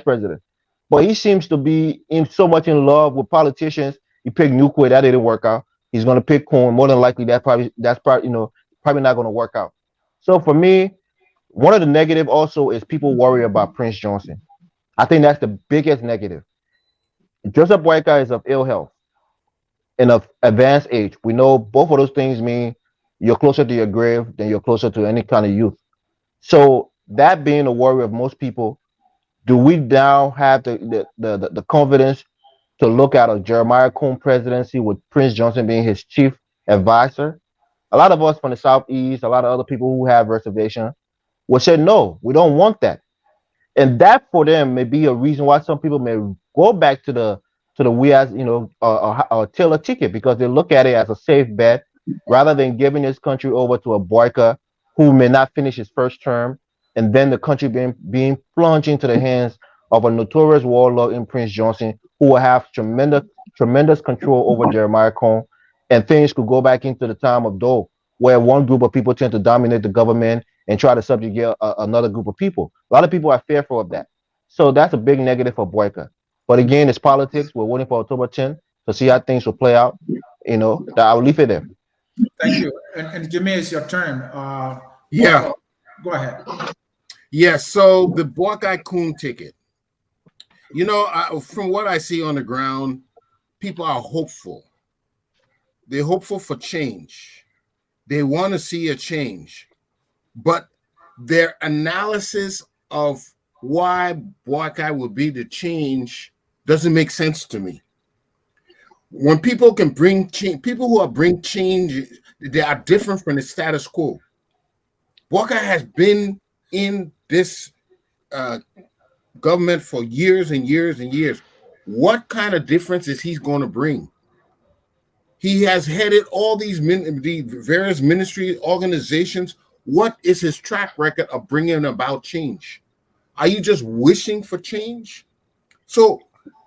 president. But he seems to be so much in love with politicians. He picked Newquay, that didn't work out. He's going to pick Koung. More than likely, that's probably you know, probably not going to work out. So for me, one of the negative also is people worry about Prince Johnson. I think that's the biggest negative. Joseph Boakai is of ill health and of advanced age. We know both of those things mean you're closer to your grave than you're closer to any kind of youth. So that being a worry of most people, do we now have the confidence to look at a Jeremiah Koung presidency with Prince Johnson being his chief advisor? A lot of us from the Southeast, a lot of other people who have reservation will say, no, we don't want that. And that for them may be a reason why some people may go back to the Weah, you know, Taylor ticket, because they look at it as a safe bet rather than giving this country over to a Boakai who may not finish his first term, and then the country being plunged into the hands of a notorious warlord in Prince Johnson, who will have tremendous control over Jeremiah Koung, and things could go back into the time of Doe, where one group of people tend to dominate the government and try to subjugate another group of people. A lot of people are fearful of that. So that's a big negative for Boakai. But again, it's politics. We're waiting for October 10th to see how things will play out. You know, I'll leave it there. Thank you. And Jimmy, it's your turn. Yeah. Go ahead. Yes. So the Boakai-Koung ticket, you know, from what I see on the ground, people are hopeful. They're hopeful for change. They want to see a change. But their analysis of why Boakai will be the change doesn't make sense to me. when people can bring change, people who are bring change, they are different from the status quo. Boakai has been in this government for years and years and years. What kind of difference is he going to bring? He has headed all these the various ministry organizations. What is his track record of bringing about change? Are you just wishing for change? So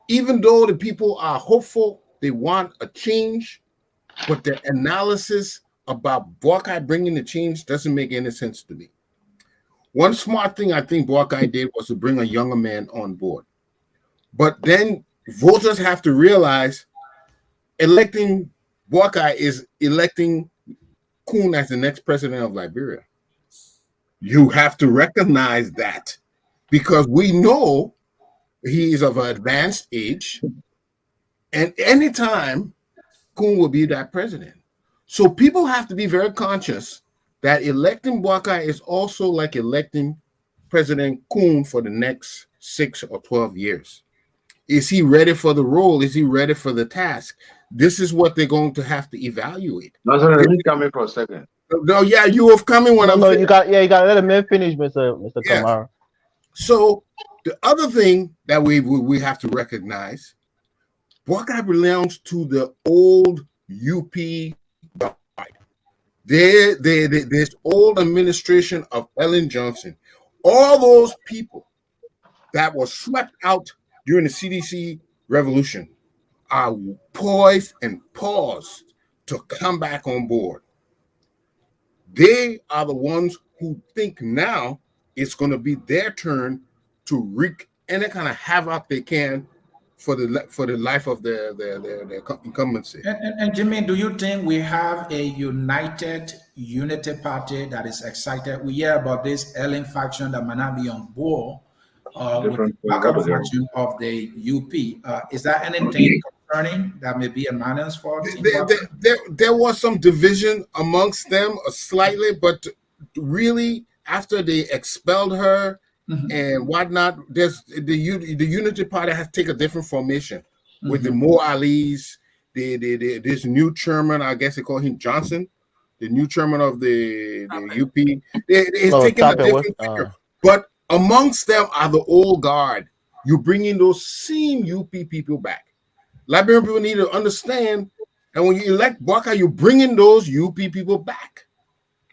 even though the people are hopeful, they want a change, but the analysis about Boakai bringing the change doesn't make any sense to me. One smart thing I think Boakai did was to bring a younger man on board. But then voters have to realize electing Boakai is electing Koung as the next president of Liberia. You have to recognize that, because we know he is of an advanced age, and anytime Koung will be that president. So people have to be very conscious that electing Boakai is also like electing President Koung for the next 6 or 12 years. Is he ready for the role? Is he ready for the task? This is what they're going to have to evaluate. No, sorry, let me come in for a second. No, yeah, you have come in when I'm. No, you got to let him finish, Mr. Yeah. Kamara. So the other thing that we have to recognize, Boakai belongs to the old UP guard. This old administration of Ellen Johnson. All those people that were swept out during the CDC revolution are poised and paused to come back on board. They are the ones who think now it's going to be their turn to wreak any kind of havoc they can for the life of their incumbency. And Jimmy, do you think we have a unity party that is excited? We hear about this Ellen faction that might not be on board with the backup faction of the UP. Is that anything concerning that may be a minus for? There was some division amongst them slightly, but really after they expelled her and whatnot, there's the Unity Party has taken a different formation with the Mo Ali's, this new chairman, I guess they call him Johnson, the new chairman of the UP. It's taking a different figure. But amongst them are the old guard. You bring in those same UP people back. Liberian people need to understand, and when you elect Boakai, you bring in those UP people back.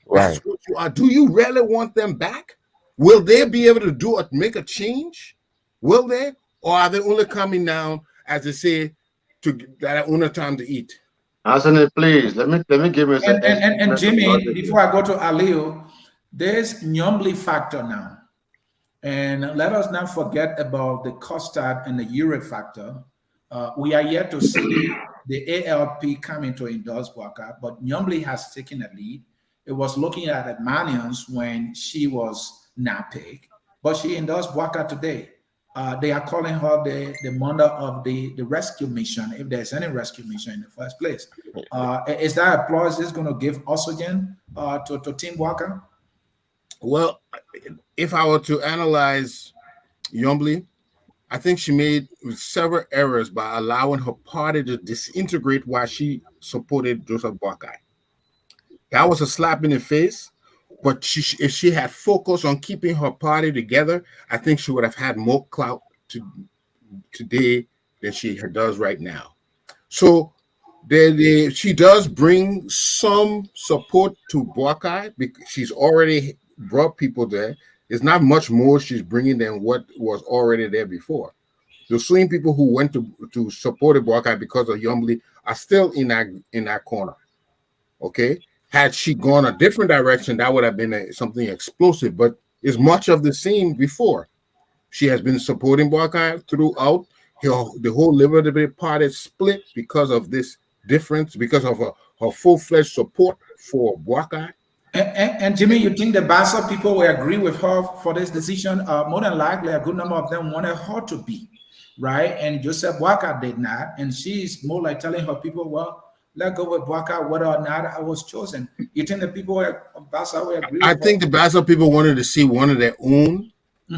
Right. That's what you are. Do you really want them back? Will they be able to make a change? Will they? Or are they only coming down, as they say, to that only time to eat? Anthony, please, let me give you a second. And Jimmy, before I go to Aliu, there's Nyomli factor now. And let us not forget about the custard and the urate factor. We are yet to see the ALP coming to endorse Boakai, but Nyomli has taken a lead. It was looking at Admanians when she was NAPIC, but she endorsed Boakai today. They are calling her the mother of the rescue mission, if there's any rescue mission in the first place. Is that applause is going to give oxygen to Team Boakai? Well, if I were to analyze Nyomli, I think she made several errors by allowing her party to disintegrate while she supported Joseph Boakai. That was a slap in the face, but if she had focused on keeping her party together, I think she would have had more clout today than she does right now. So she does bring some support to Boakai because she's already brought people there. There's not much more she's bringing than what was already there before. The same people who went to support Boakai because of Nyomli are still in that corner. Okay. Had she gone a different direction, that would have been something explosive, but it's much of the same before. She has been supporting Boakai throughout. The whole Liberia Party split because of this difference, because of her full-fledged support for Boakai. And Jimmy, you think the Bassa people will agree with her for this decision? More than likely, a good number of them wanted her to be, right? And Joseph Boakai did not. And she's more like telling her people, well, let's go with Boakai, whether or not I was chosen. You think the people of Bassa will agree? I think the Bassa people wanted to see one of their own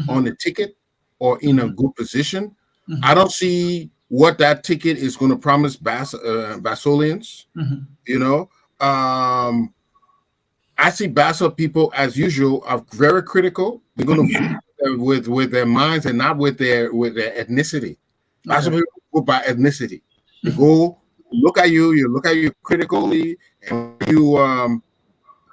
on the ticket or in a good position. I don't see what that ticket is going to promise Basolians. You know, I see Bassa people, as usual, are very critical. They're going to with their minds and not with their ethnicity. Bassa people go by ethnicity. They go look at you look at you critically, and you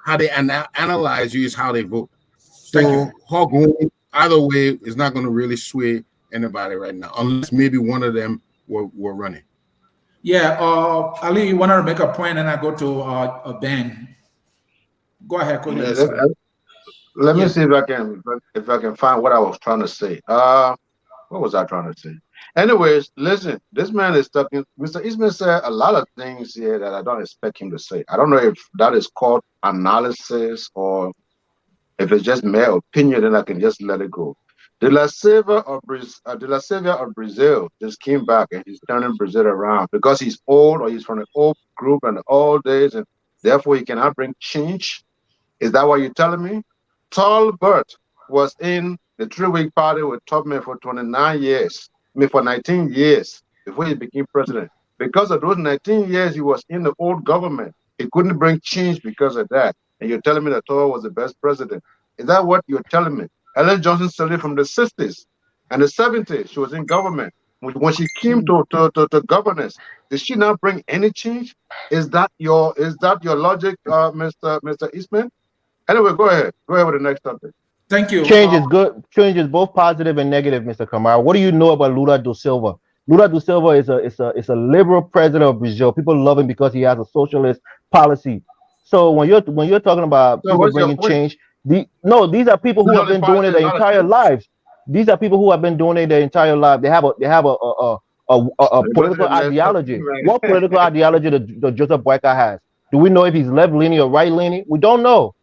how they analyze you is how they vote. So going either way is not going to really sway anybody right now, unless maybe one of them were running. Yeah, Ali, you wanted to make a point, and I go to Ben. Go ahead, quickly. Let me see if I can find what I was trying to say. What was I trying to say? Anyways, listen, this man is talking. Mr. Eastman said a lot of things here that I don't expect him to say. I don't know if that is called analysis or if it's just mere opinion, then I can just let it go. De La Silva of Brazil just came back and he's turning Brazil around because he's old or he's from an old group and the old days, and therefore he cannot bring change. Is that what you're telling me? Talbot was in the 3-week party with Tubman for 29 years. I mean, for 19 years before he became president. Because of those 19 years he was in the old government, he couldn't bring change because of that. And you're telling me that Talbot was the best president. Is that what you're telling me? Ellen Johnson studied from the 60s and the 70s. She was in government. When she came to governance, did she not bring any change? Is that your logic, Mr. Eastman? Anyway, go ahead. Go ahead with the next topic. Thank you. Change is good. Change is both positive and negative, Mr. Kamara. What do you know about Lula da Silva? Lula da Silva is a liberal president of Brazil. People love him because he has a socialist policy. So when you're talking about people bringing change, these are people who have been doing it their entire lives. These are people who have been doing it their entire life. They have a political ideology. What political ideology does Joseph Boakai has? Do we know if he's left leaning or right leaning? We don't know.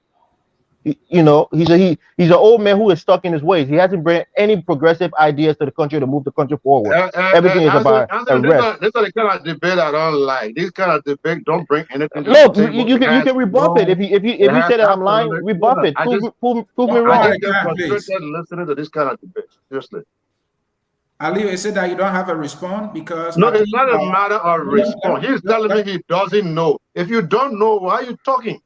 You know, he's an old man who is stuck in his ways. He hasn't brought any progressive ideas to the country to move the country forward. Everything is about arrest. This is the kind of debate I don't like. This kind of debate don't bring anything. Look, you can rebuff it. If you say that I'm lying, rebuff it. Prove me wrong. I get frustrated listening to this kind of debate. Seriously. Ali, you said that you don't have a response because no, it's not a matter of response. He's telling me he doesn't know. If you don't know, why are you talking?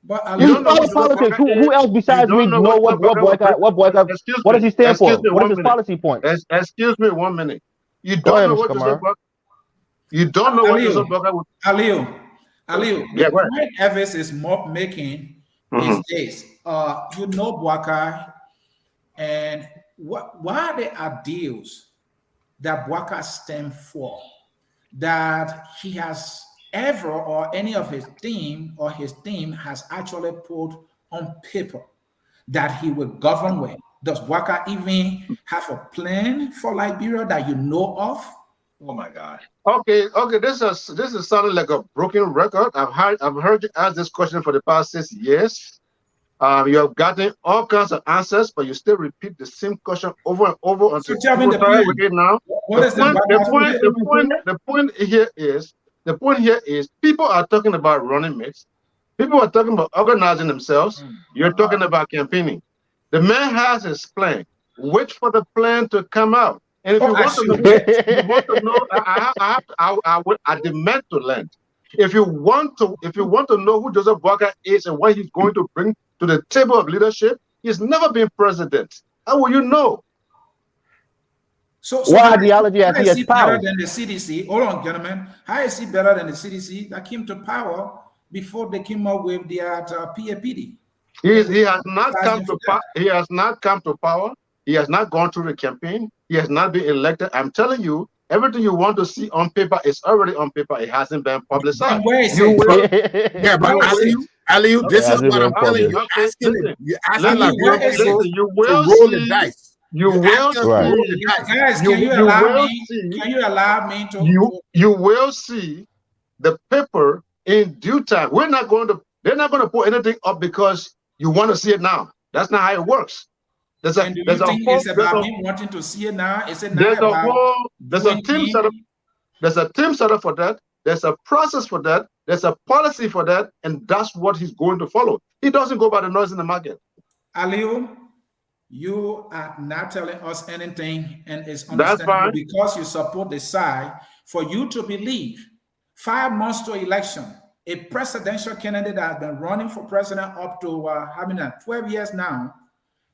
But you follow politics. Who else besides me know what Boakai? What does he stand for? What is his policy point? Excuse me 1 minute. You don't know what Joseph Boakai. You don't know what Joseph Boakai would. Aliu, the point Evans is making is this. You know Boakai, and what are the ideals that Boakai stands for that he has ever or any of his team has actually put on paper that he will govern with? Does Boakai even have a plan for Liberia that you know of? Oh my God. Okay. This is sounding like a broken record. I've heard you ask this question for the past 6 years. You have gotten all kinds of answers, but you still repeat the same question over and over until tell me the point. Now. The point here is people are talking about running mates. People are talking about organizing themselves. You're talking about campaigning. The man has his plan. Wait for the plan to come out. And if you want to know, I demand to learn. If you want to know who Joseph Boakai is and what he's going to bring to the table of leadership, he's never been president. How will you know? So what ideology has he espoused? Better than the CDC? Hold on, gentlemen. How is he better than the CDC that came to power before they came up with their PAPD? He has not come to power. He has not come to power. He has not gone through the campaign. He has not been elected. I'm telling you, everything you want to see on paper is already on paper. It hasn't been publicized. Yeah, but Aliu, this is what I'm telling you. You're asking Liberian people to roll the dice. You will see. Guys, can you allow me to? You will see the paper in due time. They're not going to put anything up because you want to see it now. That's not how it works. It's about me wanting to see it now? Is it not there's a team set up? There's a team set up for that. There's a process for that. There's a policy for that, and that's what he's going to follow. He doesn't go by the noise in the market. Aliu, You are not telling us anything, and it's That's understandable fine. because you support the side. For you to believe 5 months to election, a presidential candidate that has been running for president up to 12 years now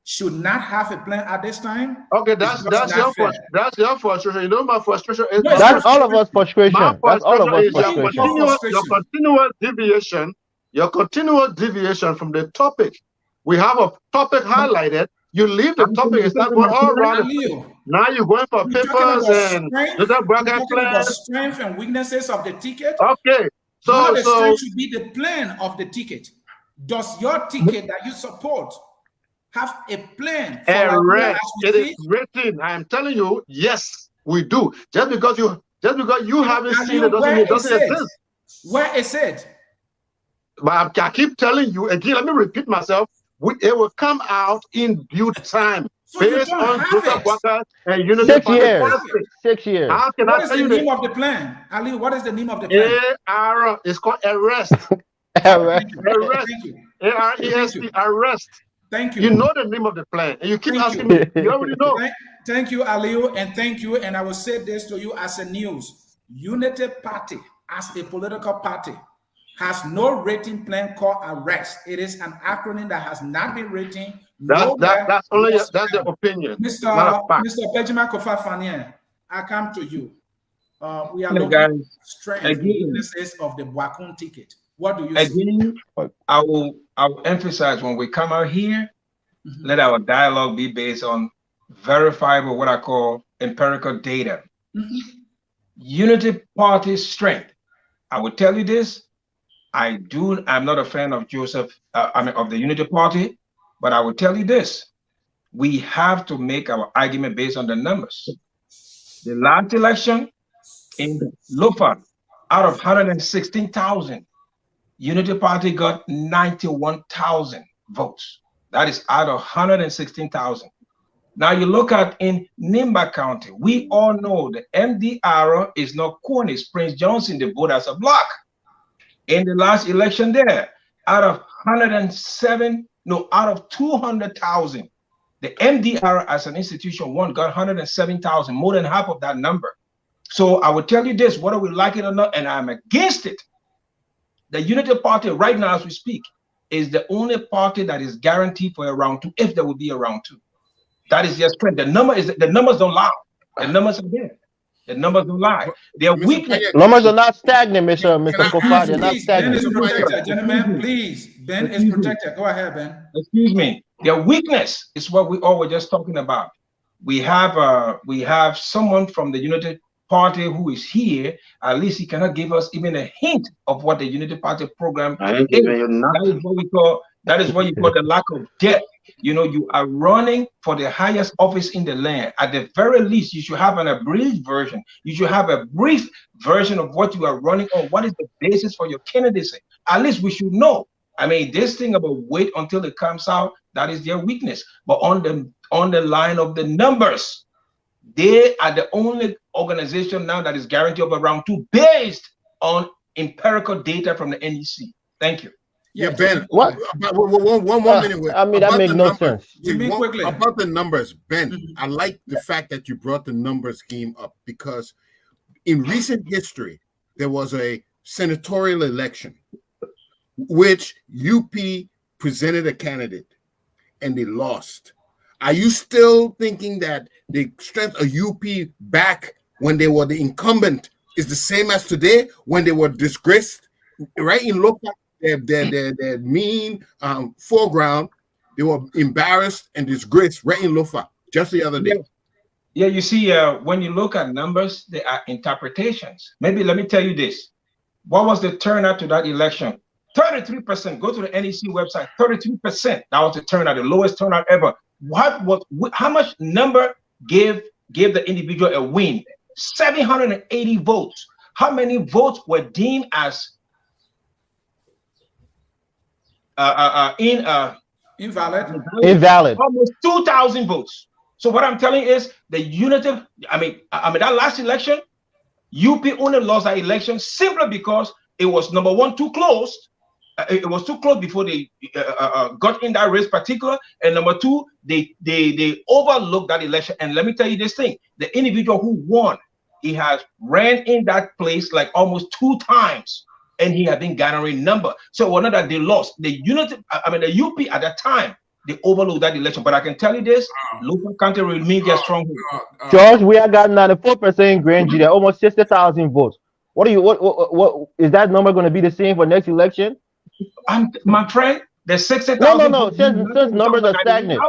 should not have a plan at this time. Okay, that's your frustration. You know, my frustration is No, That's all of us frustration. my That's all of us frustration is frustration. your continuous deviation from the topic. We have a topic highlighted. You leave the topic. It's not going all around. Now you're going for papers and about strength and weaknesses of the ticket. Okay, so the strength should be the plan of the ticket. Does your ticket that you support have a plan? It is written. I am telling you, yes, we do. Just because you haven't seen it doesn't exist. Where is it? But I keep telling you again. Let me repeat myself. It will come out in due time, so based on Joseph Boakai and Unity 6 Party years. policy. 6 years. How can What I is tell the you name of the plan, Ali? What is the name of the plan? AR is called arrest. Arrest. AREST. Arrest. Thank you. You know the name of the plan, and you keep asking me. You already know. Thank you, Aliu, and thank you. And I will say this to you as a news: Unity Party, as a political party, has no rating plan called arrest. It is an acronym that has not been written. That's the opinion. Mr. Benjamin Kofa-Fanier, I come to you. We are looking at strength and weaknesses of the Boakai-Koung ticket. What do you see? I will emphasize when we come out here, let our dialogue be based on verifiable, what I call empirical data. Unity Party strength. I will tell you this. I'm not a fan of of the Unity Party, but I will tell you this. We have to make our argument based on the numbers. The last election in Lofa, out of 116,000, Unity Party got 91,000 votes. That is out of 116,000. Now you look at in Nimba County, we all know the MDR is not Corny, Prince Johnson, the vote as a block. In the last election there, out of 200,000, the MDR as an institution got 107,000, more than half of that number. So I will tell you this, whether we like it or not, and I'm against it. The Unity Party right now as we speak is the only party that is guaranteed for a round 2, if there will be a round 2. That is their strength. The numbers don't lie. The numbers are there. The numbers don't lie. Their weakness. Numbers are not stagnant, Mr. Kofa. They're not stagnant. Ben is protected, gentlemen. Please, Ben is protected. Go ahead, Ben. Excuse me. Their weakness is what we all were just talking about. We have someone from the Unity Party who is here. At least he cannot give us even a hint of what the Unity Party program is. That is what you call the lack of depth. You know, you are running for the highest office in the land. At the very least, you should have an abridged version. You should have a brief version of what you are running on. What is the basis for your candidacy? At least we should know. I mean, this thing about wait until it comes out, that is their weakness. But on the line of the numbers, they are the only organization now that is guaranteed of a round 2 based on empirical data from the NEC. Thank you. Yeah, Ben. What? One minute. I mean, that makes no sense. About the numbers, Ben. I like the fact that you brought the numbers game up, because in recent history there was a senatorial election which UP presented a candidate and they lost. Are you still thinking that the strength of UP back when they were the incumbent is the same as today when they were disgraced? Right in local. Their mean foreground, they were embarrassed and disgraced right in Lofa just the other day. Yeah, you see, when you look at numbers, there are interpretations. Maybe let me tell you this. What was the turnout to that election? 33%. Go to the NEC website. 33%. That was the turnout, the lowest turnout ever. How much number gave the individual a win? 780 votes. How many votes were deemed as invalid? Almost 2,000 votes. So what I'm telling you is the Unity. I mean that last election, UP only lost that election simply because it was number one, too close, it was too close before they got in that race particular. And number two, they overlooked that election. And let me tell you this thing: the individual who won, he has ran in that place like almost 2 times, and he had been gathering number. So one that they lost the unity. I mean, the UP at that time, they overlooked that election. But I can tell you this: local country remains their stronghold. George, we have got 94% grand jury, almost 60,000 votes. What is that number going to be the same for next election? My friend, the 60,000. No. Since numbers are stagnant.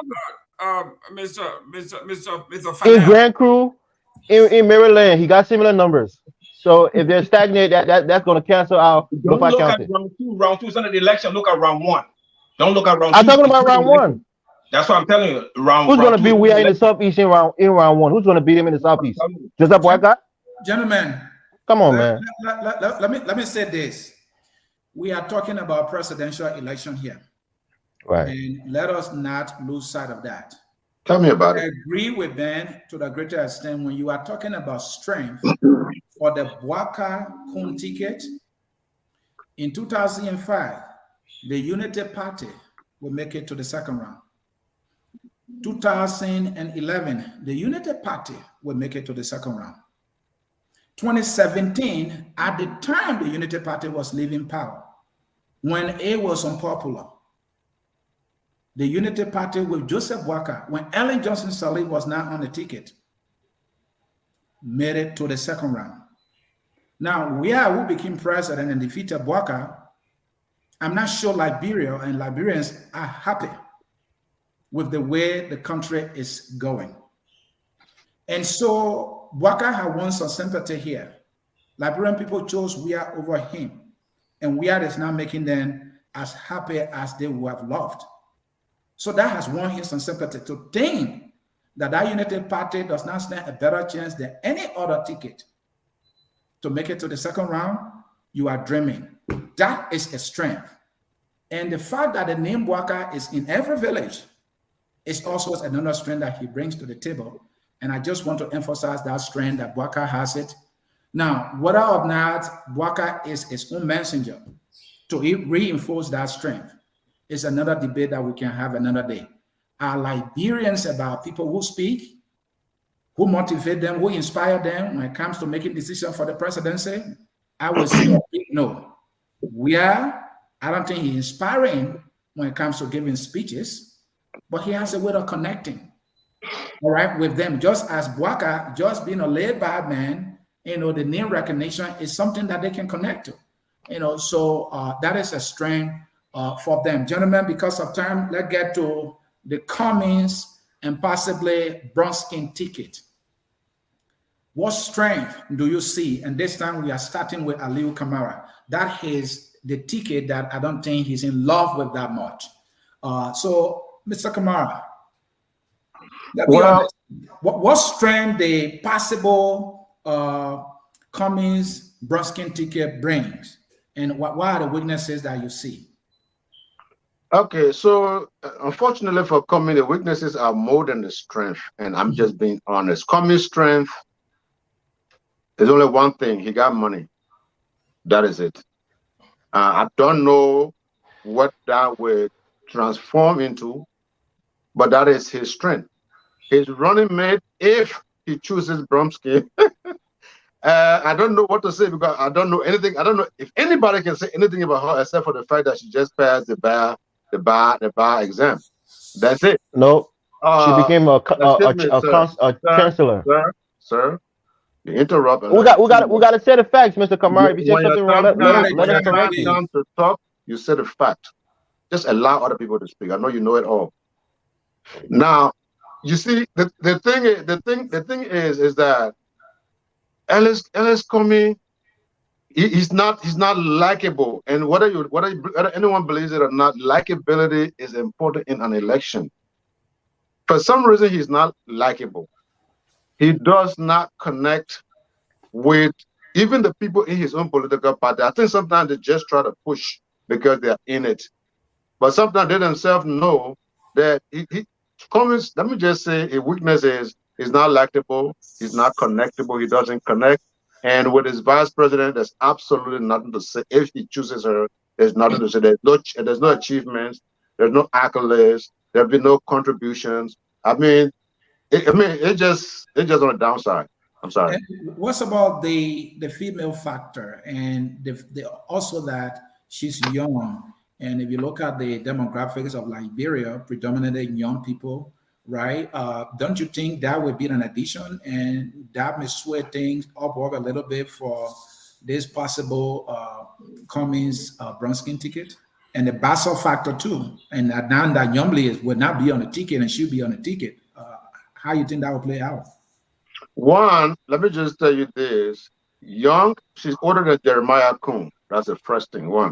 Mr. In Grand Crew, in Maryland, he got similar numbers. So if they're stagnant, that's going to cancel out. Don't look at round two. Round two is not the election. Look at round one. Don't look at round two. I'm talking about round one. That's what I'm telling you. Who's going to be Weah in the Southeast in round one? Who's going to beat him in the Southeast? Just a Boakai? Gentlemen, come on, man. Let me say this. We are talking about presidential election here. Right. And let us not lose sight of that. Tell me about it. I agree with Ben to the greater extent when you are talking about strength for the Boakai-Koung ticket. In 2005, the Unity Party will make it to the second round. 2011, the Unity Party will make it to the second round. 2017, at the time the Unity Party was leaving power, when it was unpopular, the Unity Party with Joseph Boakai, when Ellen Johnson Sirleaf was not on the ticket, made it to the second round. Now, Weah, who became president and defeated Boakai, I'm not sure Liberia and Liberians are happy with the way the country is going. And so Boakai had won some sympathy here. Liberian people chose Weah over him. And Weah is now making them as happy as they would have loved. So that has won him some sympathy. To think that that Unity Party does not stand a better chance than any other ticket to make it to the second round, you are dreaming. That is a strength. And the fact that the name Boakai is in every village is also another strength that he brings to the table. And I just want to emphasize that strength that Boakai has it. Now, whether or not Boakai is his own messenger to reinforce that strength is another debate that we can have another day. Are Liberians about people who speak, who motivate them, who inspire them when it comes to making decisions for the presidency? I would say a big no. I don't think he's inspiring when it comes to giving speeches, but he has a way of connecting, all right, with them. Just as Boakai, just being a laid-back man, the name recognition is something that they can connect to, so that is a strength for them. Gentlemen, because of time, let's get to the Cummings and possibly Brumskine ticket. What strength do you see? And this time we are starting with Aliyu Kamara. That is the ticket that I don't think he's in love with that much. So, Mr. Kamara, what strength the possible Cummings-Brumskine ticket brings, and what are the weaknesses that you see? Okay, so unfortunately for Cummings, the weaknesses are more than the strength, and I'm just being honest. Cummings' strength is only one thing: he got money. That is it. I don't know what that will transform into, but that is his strength. His running mate, if he chooses Brumskine, I don't know what to say because I don't know anything. I don't know if anybody can say anything about her except for the fact that she just passed the bar exam. That's it. No, she became a chancellor. Sir, you interrupt. We got to say the facts, Mr. Kamara. If you say something wrong, let us correct you. To talk, you say the fact. Just allow other people to speak. I know you know it all. Now, you see, the thing is that Ellis Cummings, he's not likable, and whether anyone believes it or not, likability is important in an election. For some reason, he's not likable. He does not connect with even the people in his own political party. I think sometimes they just try to push because they're in it, but sometimes they themselves know that Cummings, let me just say, a weakness is he's not likable, he's not connectable, he doesn't connect. And with his vice president, there's absolutely nothing to say. If he chooses her, There's nothing to say. There's no achievements. There's no accolades. There've been no contributions. I mean, it's just on the downside. I'm sorry. And what's about the female factor and also that she's young? And if you look at the demographics of Liberia, predominantly young people, right? Don't you think that would be an addition and that may sway things upward a little bit for this possible Cummings-Brumskine ticket? And the Basel factor too. And now that Yombly will not be on the ticket and she'll be on the ticket. How you think that will play out? One, let me just tell you this. Young, she's older than Jeremiah Koung. That's the first thing. One.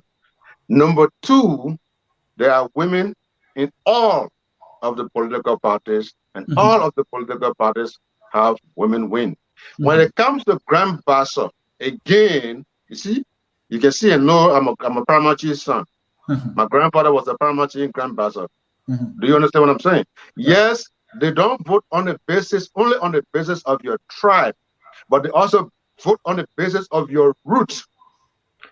Number two, there are women in all of the political parties, and all of the political parties have women win. When it comes to Grand Bassa, again, you see, you can see and know I'm a Paramachi's son. My grandfather was a Paramachi in Grand Bassa. Do you understand what I'm saying? Yes, they don't vote only on the basis of your tribe, but they also vote on the basis of your roots.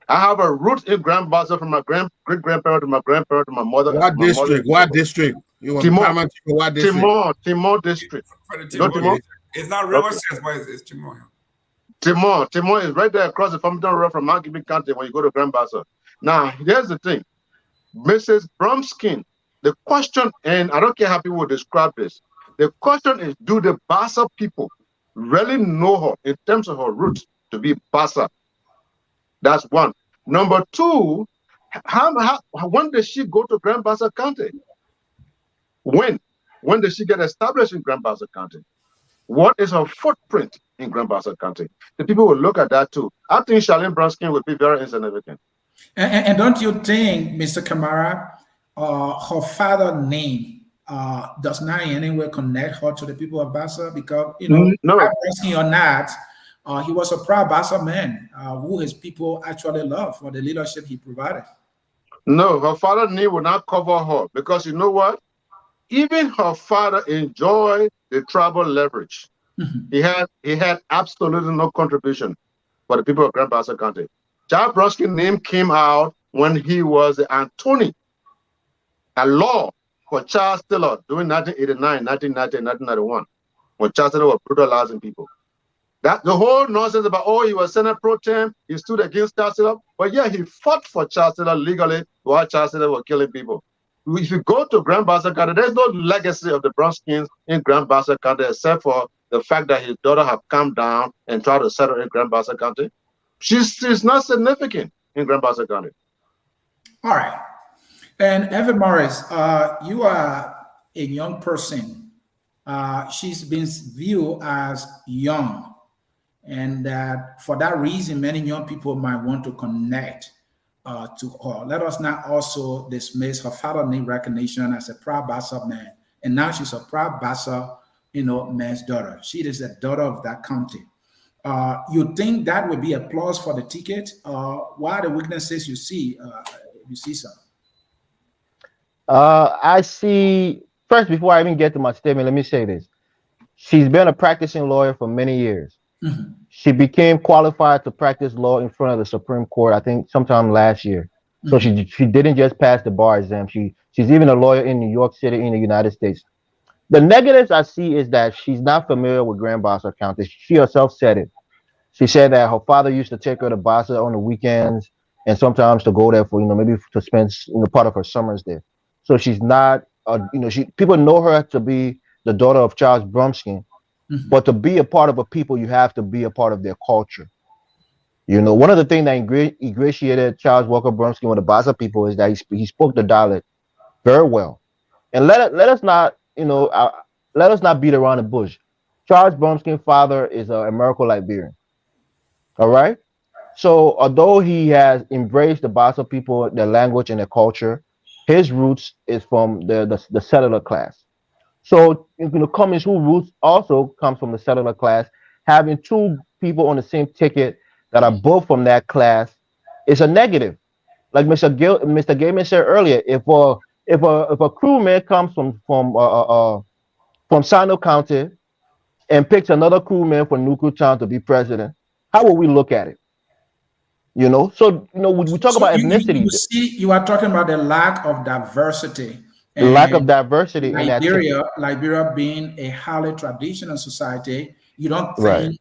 I have a root in Grand Bassa from my great-grandparent to my grandparent to my mother. What district? What district? You want what district? Timor district. Timor. It's not River State, but it's Timor. Timor is right there across the Farmington Road from Mount Gibson County when you go to Grand Bassa. Now, here's the thing. Mrs. Brumskine, the question, and I don't care how people describe this, the question is, do the Bassa people really know her in terms of her roots to be Bassa? That's one. Number two, when did she go to Grand Bassa County? When did she get established in Grand Bassa County? What is her footprint in Grand Bassa County? The people will look at that too. I think Charlene Brumskine would be very insignificant. And don't you think, Mr. Kamara, her father's name does not in any way connect her to the people of Bassa? Because, you know, no. Brumskine or not, he was a proud Bassa man who his people actually love for the leadership he provided. No, her father's name will not cover her because you know what? Even her father enjoyed the tribal leverage. He had absolutely no contribution for the people of Grand Bassa County. Charles Brumskine's name came out when he was the Antony, a law for Charles Taylor during 1989, 1990, and 1991, when Charles Taylor was brutalizing people. That the whole nonsense about, oh, he was Senate pro tem, he stood against Charles Taylor, but yeah, he fought for Charles Taylor legally while Charles Taylor was killing people. If you go to Grand Bassa County, there's no legacy of the Brumskines in Grand Bassa County except for the fact that his daughter have come down and tried to settle in Grand Bassa County. She's not significant in Grand Bassa County. All right. And Evan Morris, you are a young person. She's been viewed as young. And that for that reason, many young people might want to connect to her. Let us not also dismiss her father name recognition as a proud Bassa man. And now she's a proud Bassa, man's daughter. She is the daughter of that county. You think that would be a plus for the ticket? What are the weaknesses you see? You see some? I see. First, before I even get to my statement, let me say this. She's been a practicing lawyer for many years. She became qualified to practice law in front of the Supreme Court, I think sometime last year. So she didn't just pass the bar exam. She's even a lawyer in New York City in the United States. The negatives I see is that she's not familiar with Grand Bassa County. She herself said it. She said that her father used to take her to Bassa on the weekends and sometimes to go there for, maybe to spend part of her summers there. So she's not, people know her to be the daughter of Charles Brumskine, but to be a part of a people, you have to be a part of their culture. One of the things that ingratiated Charles Walker Brumskine with the Bassa people is that he spoke the dialect very well. And let us not, let us not beat around the bush. Charles Brumskine's father is an American Liberian. All right. So although he has embraced the Bassa people, their language and their culture, his roots is from the settler class. So Cummings, whose roots also comes from the settler class, having two people on the same ticket that are both from that class is a negative. Like Mr. Gaiman said earlier, if a crewman comes from Sino County and picks another crewman from Nuku Town to be president, how will we look at it? You know, so you know, we talk about ethnicity, You see, you are talking about the lack of diversity lack of and diversity in that ticket. Liberia being a highly traditional society. You don't Right. think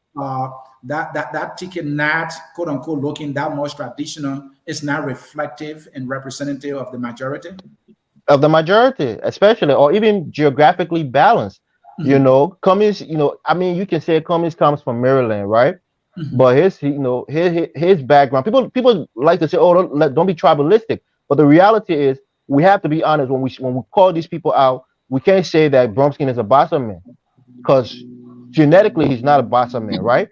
that ticket, not quote unquote looking that much traditional, is not reflective and representative of the majority? Of the majority, especially, or even geographically balanced. You Mhm. know, Cummings, you know, I mean, you can say Cummings comes from Maryland, right? Mhm. But his, you know, his background, people like to say, oh, don't be tribalistic. But the reality is, we have to be honest when we call these people out. We can't say that Brumskine is a Bassa man because genetically he's not a Bassa man, right?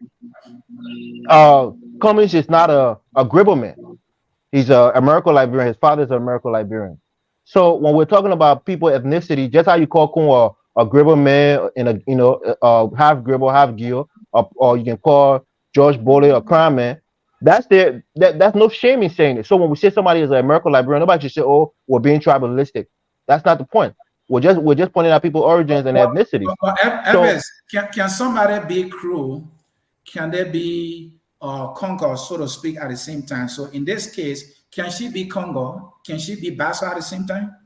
Cummings is not a Gribble man. He's a American Liberian. His father's an American Liberian. So when we're talking about people ethnicity, just how you call Kung a Gribble man in a half Gribble, half Gil, or you can call George Bowley a crime man. That's no shame in saying it. So when we say somebody is an American Liberian, nobody should say, "Oh, we're being tribalistic." That's not the point. We're just pointing out people's origins and ethnicities. So Evans, can somebody be cruel? Can there be Congo, so to speak, at the same time? So in this case, can she be Congo? Can she be Bassa at the same time?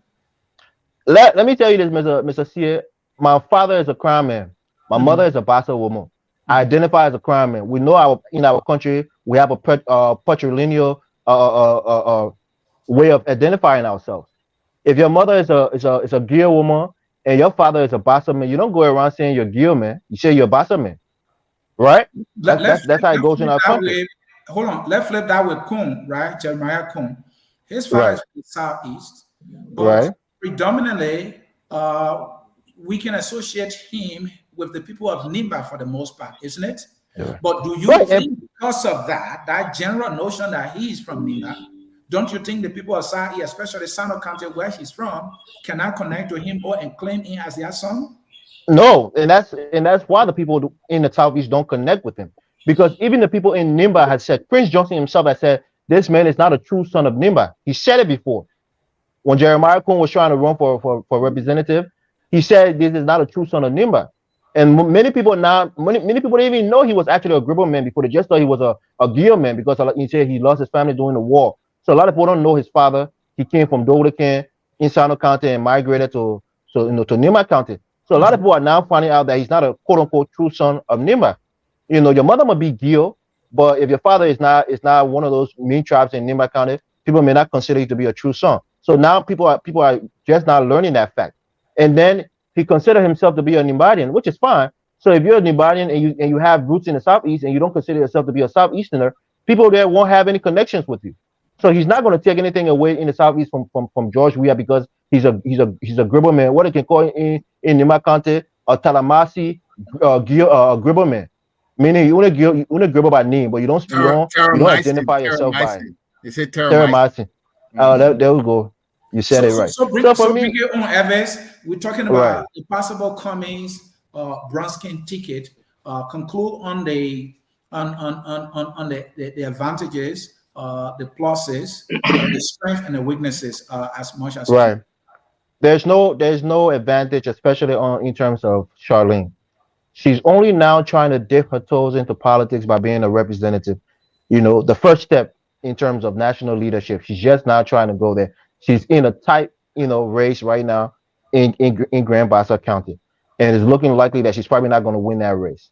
let me tell you this, Mr. C. My father is a crime man. My mother Mhm. is a Bassa woman. I Mhm. identify as a crime man. We know in our country we have a patrilineal way of identifying ourselves. If your mother is a Gil woman and your father is a Bassa man, you don't go around saying you're Gil man. You say you're a Bassa man, right? That's how it Let's goes in flip our that country, way. Hold on. Let's flip that with Kung, right? Jeremiah Kung. His father is right? from the southeast, but Right? predominantly, we can associate him with the people of Nimba for the most part, isn't it? Yeah. But do you Right. think because of that general notion that he is from Nimba, don't you think the people of Sa'i, especially Sano County where he's from, cannot connect to him or and claim him as their son? No, and that's why the people in the southeast don't connect with him, because even the people in Nimba had said, Prince Johnson himself had said, this man is not a true son of Nimba. He said it before when Jeremiah Cohen was trying to run for representative. He said this is not a true son of Nimba, and many people now, many people didn't even know he was actually a Gribble man before. They just thought he was a Gil man because he said he lost his family during the war. So a lot of people don't know his father. He came from Dodecan in Sano County and migrated to Nimba County. So a lot of people are now finding out that he's not a quote unquote true son of Nimba. You know, your mother might be Gil, but if your father is not one of those main tribes in Nimba County, people may not consider you to be a true son. So now people are just now learning that fact. And then he considered himself to be a Nimbadian, which is fine. So if you're a Nimbadian and you have roots in the southeast and you don't consider yourself to be a southeasterner, people there won't have any connections with you. So he's not going to take anything away in the southeast from George Weah because he's a Gribble man. What they can call in Nimba County a Talamasi Gribble man, meaning you only Gribble by name, but you don't identify yourself by Terramycin. They say terramycin. Terramycin. Oh, there we go. You said So, it so, right. so bring So for so bring me, it on, Evans. We're talking right, about the possible Cummings Brumskine ticket. Conclude on the advantages, the pluses, the strength and the weaknesses as much as you can. right. There's no advantage, especially in terms of Charlene. She's only now trying to dip her toes into politics by being a representative. You know, the first step in terms of national leadership. She's just now trying to go there. She's in a tight, race right now in Grand Bassa County, and it's looking likely that she's probably not going to win that race.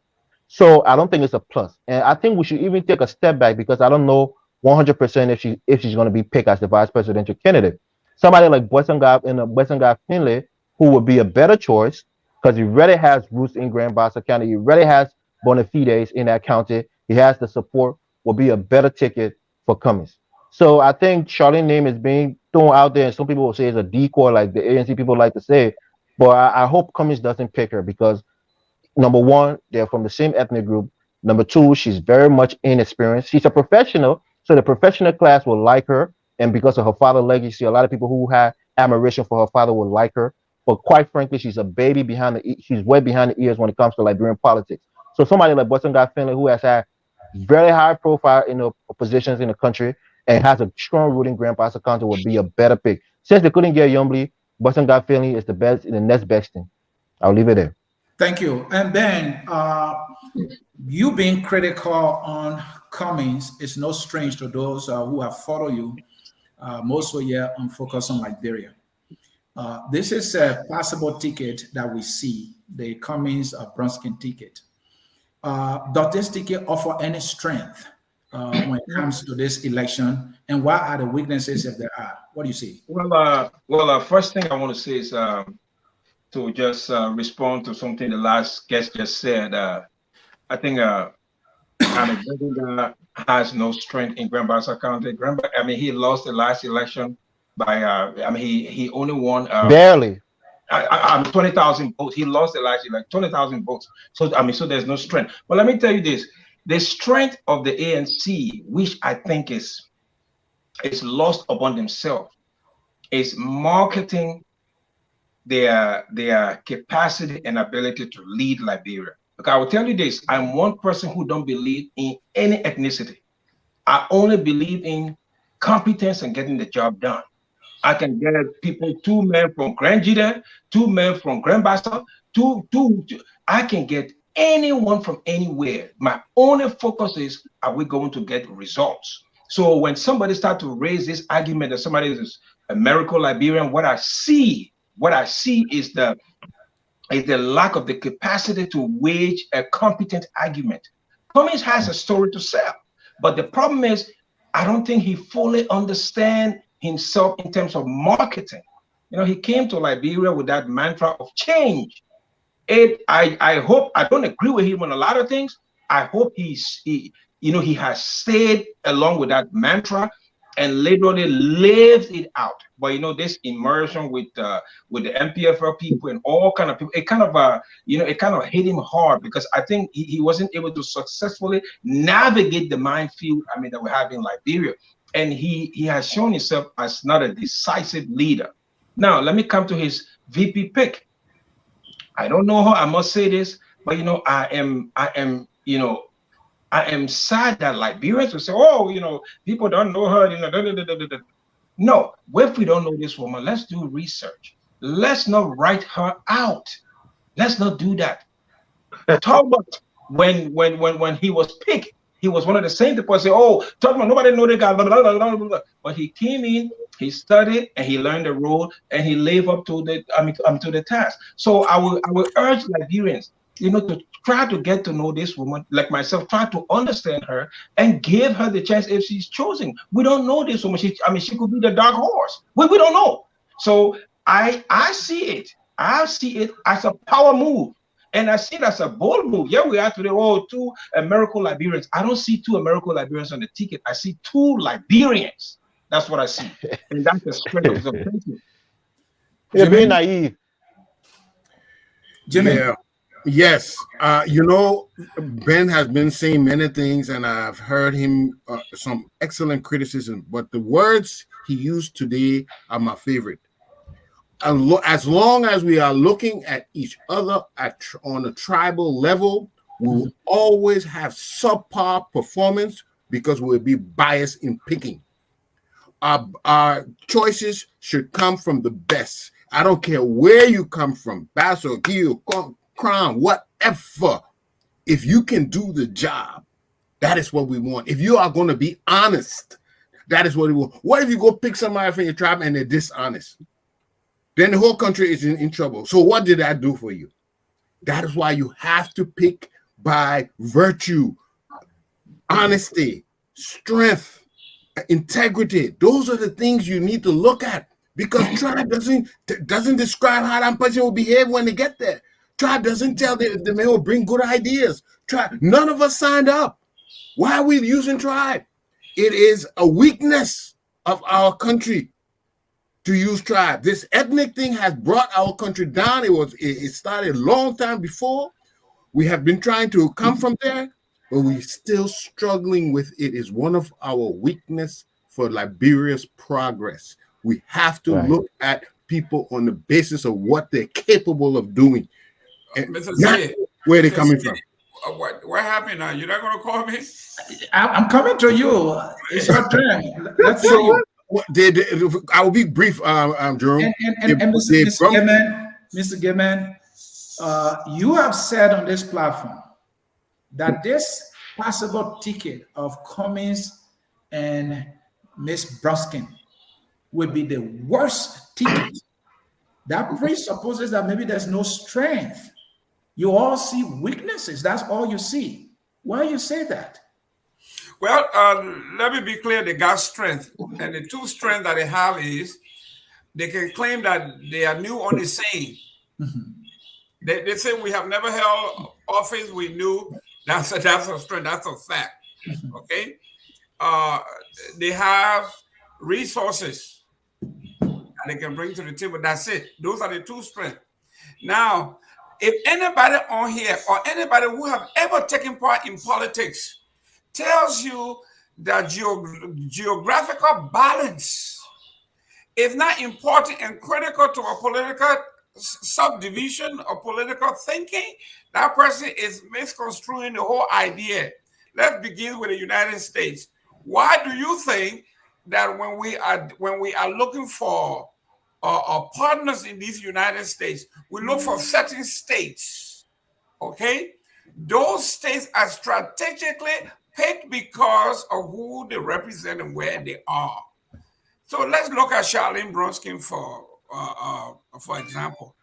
So I don't think it's a plus, and I think we should even take a step back because I don't know 100% if she's going to be picked as the vice presidential candidate. Somebody like Boakai Finley, who would be a better choice because he already has roots in Grand Bassa County. He already has bona fides in that county. He has the support. Will be a better ticket for Cummings. So I think Charlene's name is being thrown out there, and some people will say it's a decoy, like the ANC people like to say. But I hope Cummings doesn't pick her because number one, they're from the same ethnic group. Number two, she's very much inexperienced. She's a professional, so the professional class will like her. And because of her father's legacy, a lot of people who have admiration for her father will like her. But quite frankly, she's a baby she's way behind the ears when it comes to Liberian politics. So somebody like Boakai Finley, who has had very high profile in the positions in the country and has a strong root in Grand Bassa County, would be a better pick. Since they couldn't get Yombly, Boakai Finley is the best in the next best thing. I'll leave it there. Thank you. And then you being critical on Cummings is no strange to those who have followed you mostly here on Focus on Liberia. This is a possible ticket that we see, the Cummings-Brumskine ticket. Does this ticket offer any strength when it comes to this election, and what are the weaknesses if there are? What do you see? Well, first thing I want to say is to just respond to something the last guest just said. I think Alexander has no strength in Grand Bassa County. He lost the last election by he only won barely 20,000 votes. He lost the last election, 20,000 votes. So so there's no strength. But let me tell you this: the strength of the ANC, which I think is lost upon themselves, is marketing their capacity and ability to lead Liberia. Look, I will tell you this: I'm one person who don't believe in any ethnicity. I only believe in competence and getting the job done. I can get people, 2 men from Grand Jida, 2 men from Grand Bassa, I can get anyone from anywhere. My only focus is, are we going to get results? So when somebody starts to raise this argument that somebody is a miracle Liberian, what I see is the lack of the capacity to wage a competent argument. Cummings has a story to sell, but the problem is, I don't think he fully understands himself in terms of marketing. He came to Liberia with that mantra of change. I hope, I don't agree with him on a lot of things. I hope he has stayed along with that mantra and literally lived it out. But this immersion with the MPFL people and all kind of people, it kind of hit him hard, because I think he wasn't able to successfully navigate the minefield that we have in Liberia. And he has shown himself as not a decisive leader. Now, let me come to his VP pick. I don't know how I must say this, but I am sad that Liberians will say, oh, people don't know her. No, if we don't know this woman, let's do research. Let's not write her out. Let's not do that. Talbot, when he was picked, he was one of the same people say, oh, Talbot, nobody know the guy, blah, blah, blah, blah, blah. But he came in, he studied, and he learned the role, and he lived up to the task. So I will urge Liberians, to try to get to know this woman, like myself, try to understand her and give her the chance if she's chosen. We don't know this woman. She could be the dark horse. We don't know. So I see it. I see it as a power move. And I see it as a bold move. Yeah, we are today, 2 American Liberians. I don't see 2 American Liberians on the ticket. I see 2 Liberians. That's what I see. And that's the strength of the country. You're being naive. Jimmy. Yeah. Yes. Ben has been saying many things, and I've heard him some excellent criticism, but the words he used today are my favorite. As long as we are looking at each other on a tribal level, we will always have subpar performance because we'll be biased in picking. Our choices should come from the best. I don't care where you come from, Basso, Gil, Crown, whatever. If you can do the job, that is what we want. If you are going to be honest, that is what we want. What if you go pick somebody from your tribe and they're dishonest? Then the whole country is in trouble. So what did that do for you? That is why you have to pick by virtue, honesty, strength, integrity. Those are the things you need to look at, because tribe doesn't describe how that person will behave when they get there. Tribe doesn't tell them if the man will bring good ideas. Tribe, none of us signed up. Why are we using tribe? It is a weakness of our country to use tribe. This ethnic thing has brought our country down. It started a long time before. We have been trying to come from there, but we're still struggling with it. Is one of our weakness for Liberia's progress. We have to look at people on the basis of what they're capable of doing, and not where they're coming from. What happened now? You're not going to call me? I'm coming to you. It's your turn. Let's see you. I will be brief, Jerome. And Mr. Gaiman, you have said on this platform that this possible ticket of Cummings and Miss Brumskine would be the worst ticket. That presupposes that maybe there's no strength. You all see weaknesses. That's all you see. Why you say that? Well, let me be clear. They got strength. And the two strengths that they have is they can claim that they are new on the scene. They say we have never held office. We knew that's a strength. That's a fact. Okay. They have resources that they can bring to the table. That's it. Those are the two strengths. Now, if anybody on here or anybody who have ever taken part in politics tells you that geographical balance is not important and critical to a political subdivision or political thinking, that person is misconstruing the whole idea. Let's begin with the United States. Why do you think that when we are looking for partners in these United States, we look for certain states? Okay, those states are strategically picked because of who they represent and where they are. So let's look at Charlene Brumskine for example.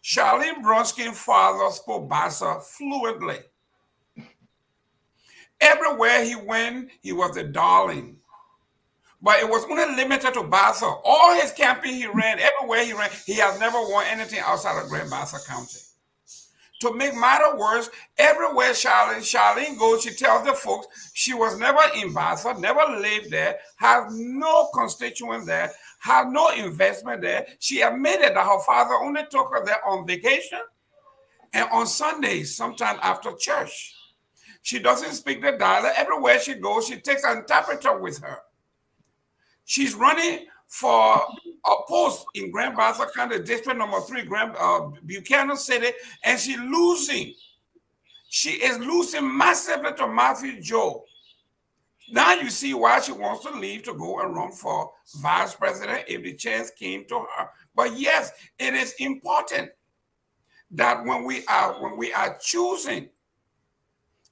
Charlene Brumskine's father spoke Bassa fluently. Everywhere he went, he was the darling. But it was only limited to Bassa. All his campaign he ran, everywhere he ran, he has never won anything outside of Grand Bassa County. To make matter worse, everywhere Charlene goes, she tells the folks she was never in Bassa, never lived there, has no constituents there, had no investment there. She admitted that her father only took her there on vacation and on Sundays, sometime after church. She doesn't speak the dialect. Everywhere she goes, she takes an interpreter with her. She's running for a post in Grand Bassa County, District Number 3, Buchanan City, and she's losing. She is losing massively to Matthew Joe. Now you see why she wants to leave to go and run for vice president if the chance came to her. But yes, it is important that when we are choosing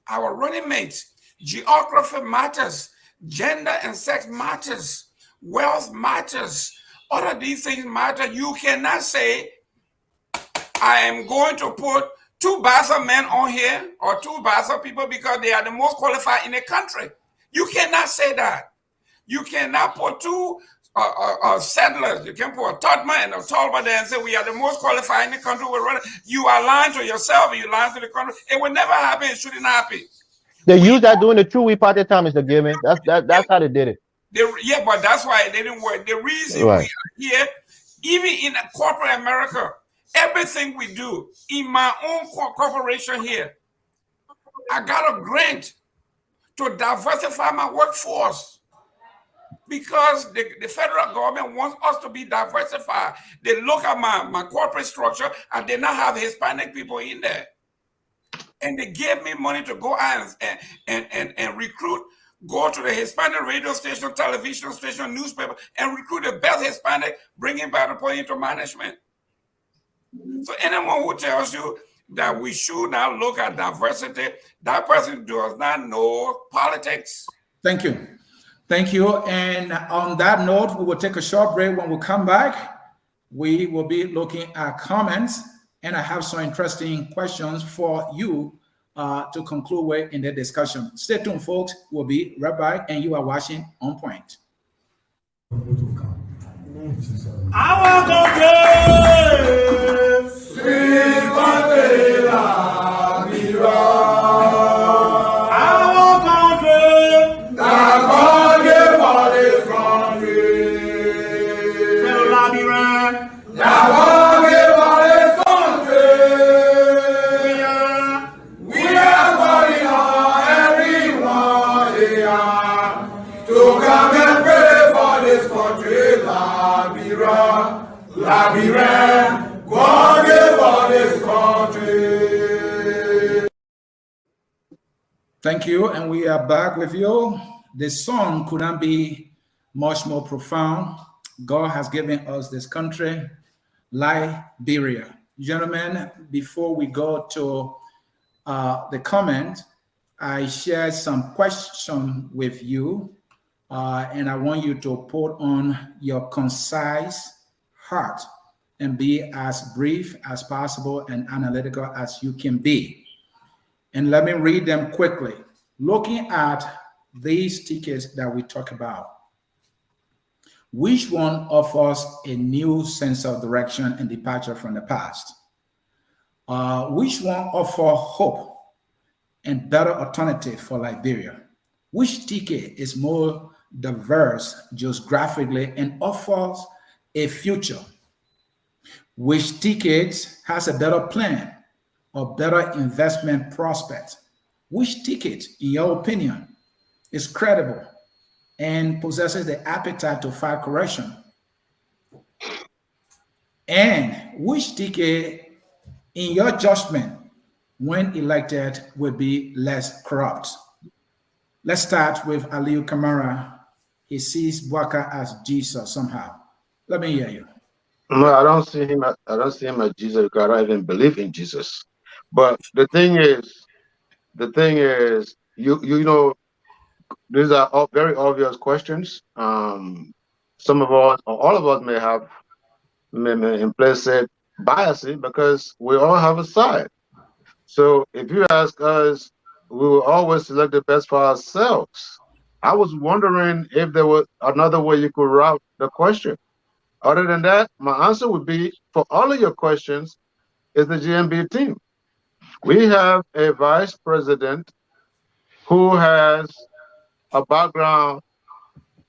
our running mates, geography matters, gender and sex matters, wealth matters, all of these things matter. You cannot say, I am going to put 2 Bassa men on here or 2 Bassa people because they are the most qualified in the country. You cannot say that. You cannot put 2 settlers. You can put a Todman and a Tolba there and say we are the most qualified in the country. We're running. You are lying to yourself. You lying to the country. It will never happen. It shouldn't happen. They use that during the True Party time is the giving. That's how they did it. Yeah, but that's why it didn't work. The reason we are here, even in corporate America, everything we do, in my own corporation here, I got a grant to diversify my workforce because the federal government wants us to be diversified. They look at my corporate structure and they not have Hispanic people in there. And they gave me money to go out and recruit, go to the Hispanic radio station, television station, newspaper, and recruit the best Hispanic, bring him back and put into management. So anyone who tells you that we should not look at diversity, that person does not know politics. Thank you. Thank you. And on that note, we will take a short break. When we come back, we will be looking at comments, and I have some interesting questions for you to conclude with in the discussion. Stay tuned, folks. We'll be right back, and you are watching On Point. Our country, sweet Mandela, our country, that God gave all this country. Tell Labyrinth, that God gave all this country. We are calling on everyone here to come and pray for this country, Labyrinth, God gave all this country. Thank you, and we are back with you. The song could not be much more profound. God has given us this country, Liberia. Gentlemen, before we go to the comment, I shared some questions with you, and I want you to put on your concise heart and be as brief as possible and analytical as you can be. And let me read them quickly. Looking at these tickets that we talk about, which one offers a new sense of direction and departure from the past? Which one offers hope and better alternative for Liberia? Which ticket is more diverse geographically and offers a future? Which ticket has a better plan or better investment prospect? Which ticket, in your opinion, is credible and possesses the appetite to fight corruption? And which ticket, in your judgment, when elected, will be less corrupt? Let's start with Aliu Kamara. He sees Boakai as Jesus somehow. Let me hear you. No, I don't see him. I don't see him as Jesus because I don't even believe in Jesus. But the thing is, you know, these are all very obvious questions. Some of us, or all of us, may have implicit biases because we all have a side. So if you ask us, we will always select the best for ourselves. I was wondering if there was another way you could route the question. Other than that, my answer would be for all of your questions is the GMB team. We have a vice president who has a background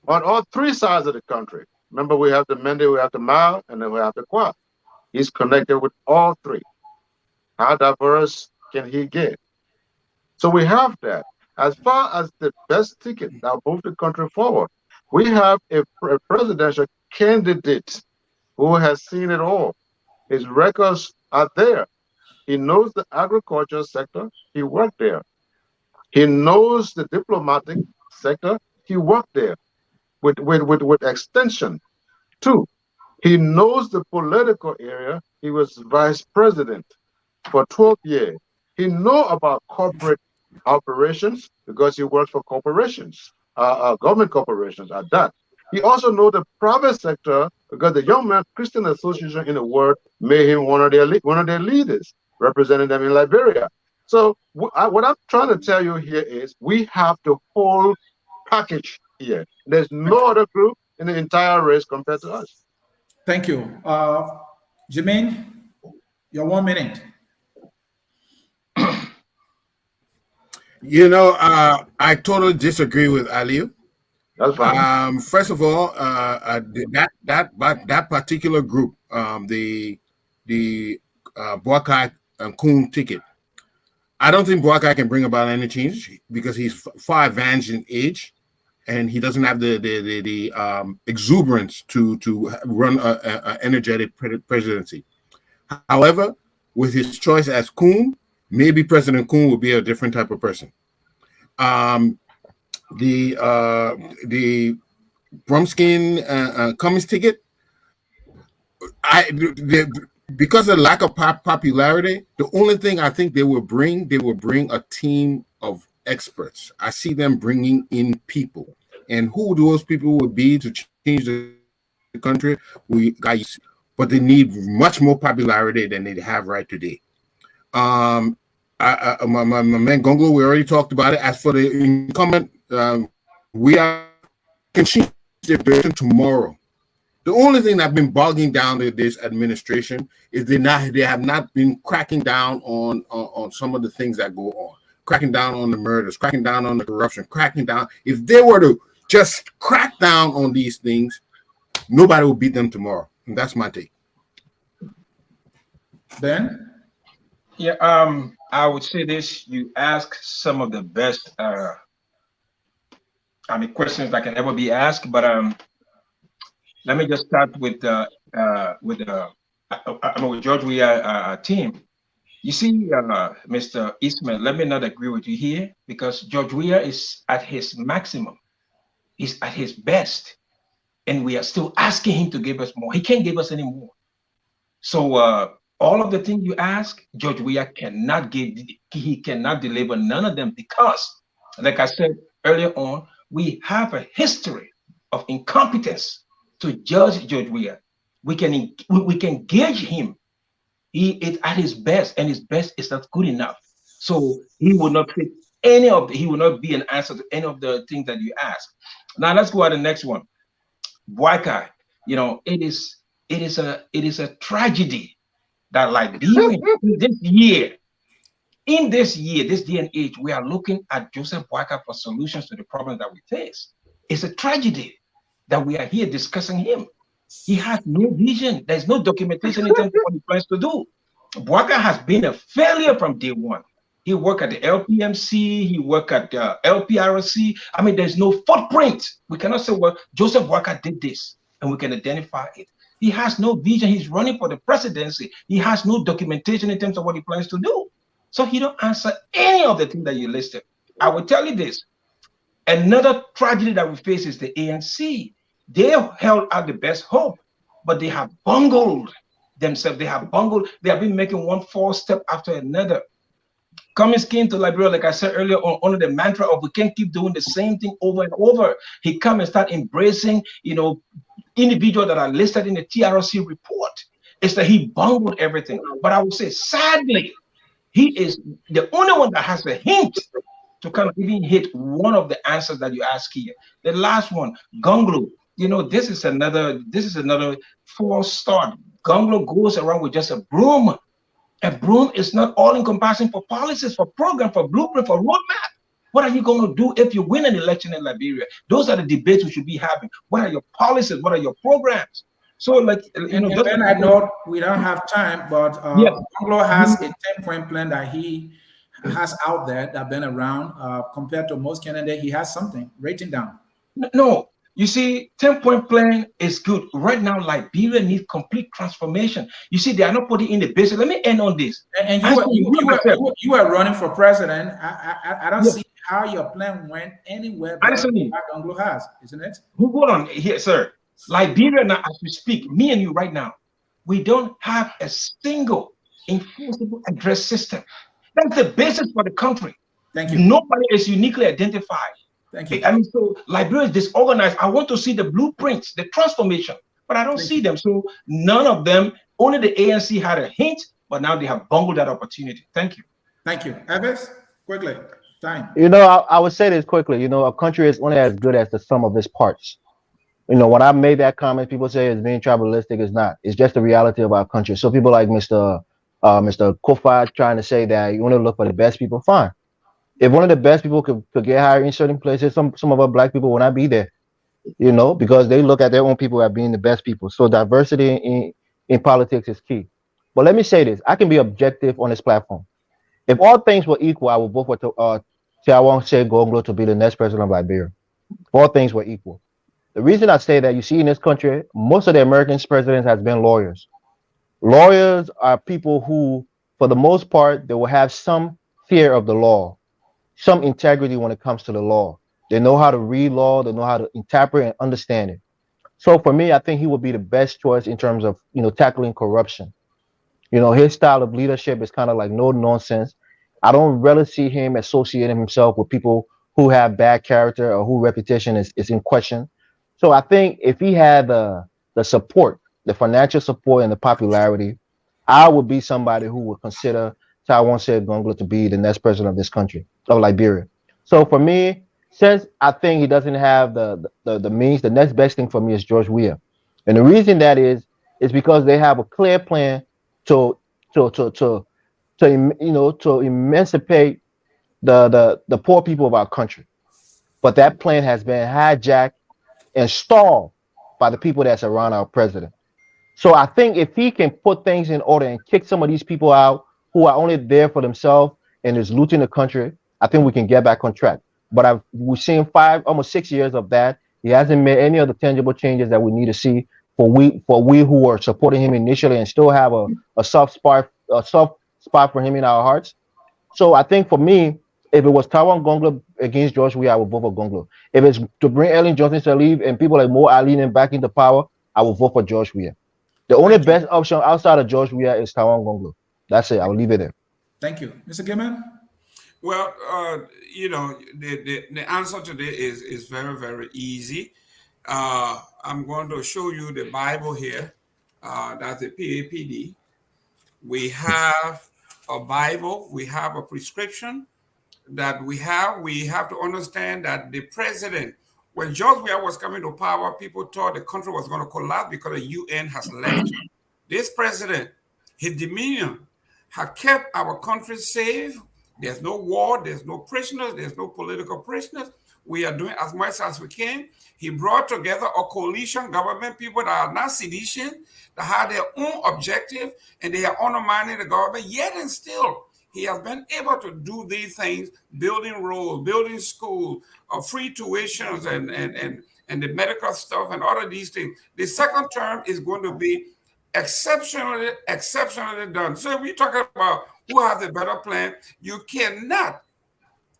on all three sides of the country. Remember, we have the Mende, we have the Mao, and then we have the Kwa. He's connected with all three. How diverse can he get? So we have that. As far as the best ticket that will move the country forward, we have a presidential candidate who has seen it all. His records are there. He knows the agriculture sector. He worked there. He knows the diplomatic sector. He worked there with extension too. He knows the political area. He was vice president for 12 years. He knows about corporate operations because he works for corporations, government corporations at that. He also knows the private sector because the Young Man Christian Association in the world made him one of their leaders, representing them in Liberia. So what I'm trying to tell you here is we have the whole package here. There's no other group in the entire race compared to us. Thank you. Jermaine, your 1 minute. You know, I totally disagree with Aliu. That's fine. First of all, that particular group, the Boakai-Koung ticket, I don't think Boakai can bring about any change because he's far advanced in age, and he doesn't have the exuberance to run an energetic presidency. However, with his choice as Koung, maybe President Koung will be a different type of person. The Brumskine Cummings ticket, because of lack of popularity, the only thing I think they will bring a team of experts. I see them bringing in people, and who those people would be to change the country, but they need much more popularity than they have right today. My man Gonglo, we already talked about it. As for the incumbent, we can change their direction tomorrow. The only thing that's been bogging down this administration is they have not been cracking down on some of the things that go on, cracking down on the murders, cracking down on the corruption, cracking down. If they were to just crack down on these things, nobody will beat them tomorrow. And that's my take. Ben? Yeah, I would say this. You ask some of the best questions that can ever be asked, but let me just start with George Weah team. You see, Mr. Eastman, let me not agree with you here because George Weah is at his maximum. He's at his best, and we are still asking him to give us more. He can't give us any more. So All of the things you ask, George Weah cannot give. He cannot deliver none of them because, like I said earlier on, we have a history of incompetence to judge George Weah. We can gauge him. He is at his best, and his best is not good enough. So he will not fit any of. He will not be an answer to any of the things that you ask. Now let's go to the next one. Boakai, it is a tragedy that Liberia in this day and age, we are looking at Joseph Boakai for solutions to the problems that we face. It's a tragedy that we are here discussing him. He has no vision. There's no documentation in terms of what he plans to do. Boakai has been a failure from day one. He worked at the LPMC, he worked at the LPRC. I mean, there's no footprint. We cannot say, well, Joseph Boakai did this, and we can identify it. He has no vision. He's running for the presidency. He has no documentation in terms of what he plans to do. So he don't answer any of the things that you listed. I will tell you this. Another tragedy that we face is the ANC. They have held out the best hope, but they have bungled themselves. They have been making one false step after another. Cummings came to Liberia, like I said earlier, under the mantra of we can't keep doing the same thing over and over. He come and start embracing, individuals that are listed in the TRC report. It's that he bungled everything. But I would say, sadly, he is the only one that has a hint to kind of even hit one of the answers that you ask here. The last one, Gonglo. This is another false start. Gonglo goes around with just a broom. A broom is not all encompassing for policies, for program, for blueprint, for roadmap. What are you going to do if you win an election in Liberia? Those are the debates we should be having. What are your policies? What are your programs? So, then I know we don't have time, but Anglo has a 10-point plan that he has out there that been around. Compared to most candidates, he has something written down. No. You see, 10-point plan is good. Right now, Liberia needs complete transformation. You see, they are not putting in the basics. Let me end on this. And you were running for president. I don't see how your plan went anywhere better than what Anglo has, isn't it? Hold on here, sir. Liberia now, as we speak, me and you right now, we don't have a single enforceable address system. That's the basis for the country. Thank you. Nobody is uniquely identified. Thank you. I mean, so Liberia is disorganized. I want to see the blueprints, the transformation, but I don't see them. So none of them, only the ANC had a hint, but now they have bungled that opportunity. Thank you. Thank you. Eves, quickly, time. I would say this quickly. A country is only as good as the sum of its parts. When I made that comment, people say it's being tribalistic. It's not. It's just the reality of our country. So people like Mr. Kofa trying to say that you want to look for the best people, fine. If one of the best people could get hired in certain places, some of our black people will not be there, because they look at their own people as being the best people. So diversity in politics is key. But let me say this. I can be objective on this platform. If all things were equal, I would vote for Tiawan Gonglo to be the next president of Liberia. If all things were equal. The reason I say that, you see in this country, most of the American presidents has been lawyers. Lawyers are people who, for the most part, they will have some fear of the law, some integrity when it comes to the law. They know how to read law, they know how to interpret and understand it. So for me, I think he would be the best choice in terms of, tackling corruption. His style of leadership is kind of like no nonsense. I don't really see him associating himself with people who have bad character or whose reputation is in question. So I think if he had the support, the financial support and the popularity, I would be somebody who would consider Tiawan Gonglo to be the next president of this country, of Liberia. So for me, since I think he doesn't have the means, the next best thing for me is George Weah. And the reason that is because they have a clear plan to emancipate the poor people of our country. But that plan has been hijacked and stalled by the people that's around our president. So I think if he can put things in order and kick some of these people out who are only there for themselves and is looting the country, I think we can get back on track. But we've seen almost 6 years of that. He hasn't made any of the tangible changes that we need to see for we who are supporting him initially and still have a soft spot for him in our hearts. So I think for me, if it was Tiawan Gonglo against George Weah, I would vote for Gonglo. If it's to bring Ellen Johnson to leave and people like Mo Ali and back into power, I will vote for George Weah. The only best option outside of George Weah is Tawan Gonglo. That's it. I'll leave it there. Thank you. Mr. Gaiman? Well, the answer to this is very, very easy. I'm going to show you the Bible here. That's the PAPD. We have a Bible. We have a prescription that we have. We have to understand that the president, when George Weah was coming to power, people thought the country was going to collapse because the UN has left. This president, his demeanor, has kept our country safe. There's no war, there's no prisoners, there's no political prisoners. We are doing as much as we can. He brought together a coalition government, people that are not sedition, that have their own objective, and they are undermining the government, yet and still. He has been able to do these things, building roads, building schools, free tuitions, and the medical stuff, and all of these things. The second term is going to be exceptionally done. So if we talk about who has a better plan, you cannot,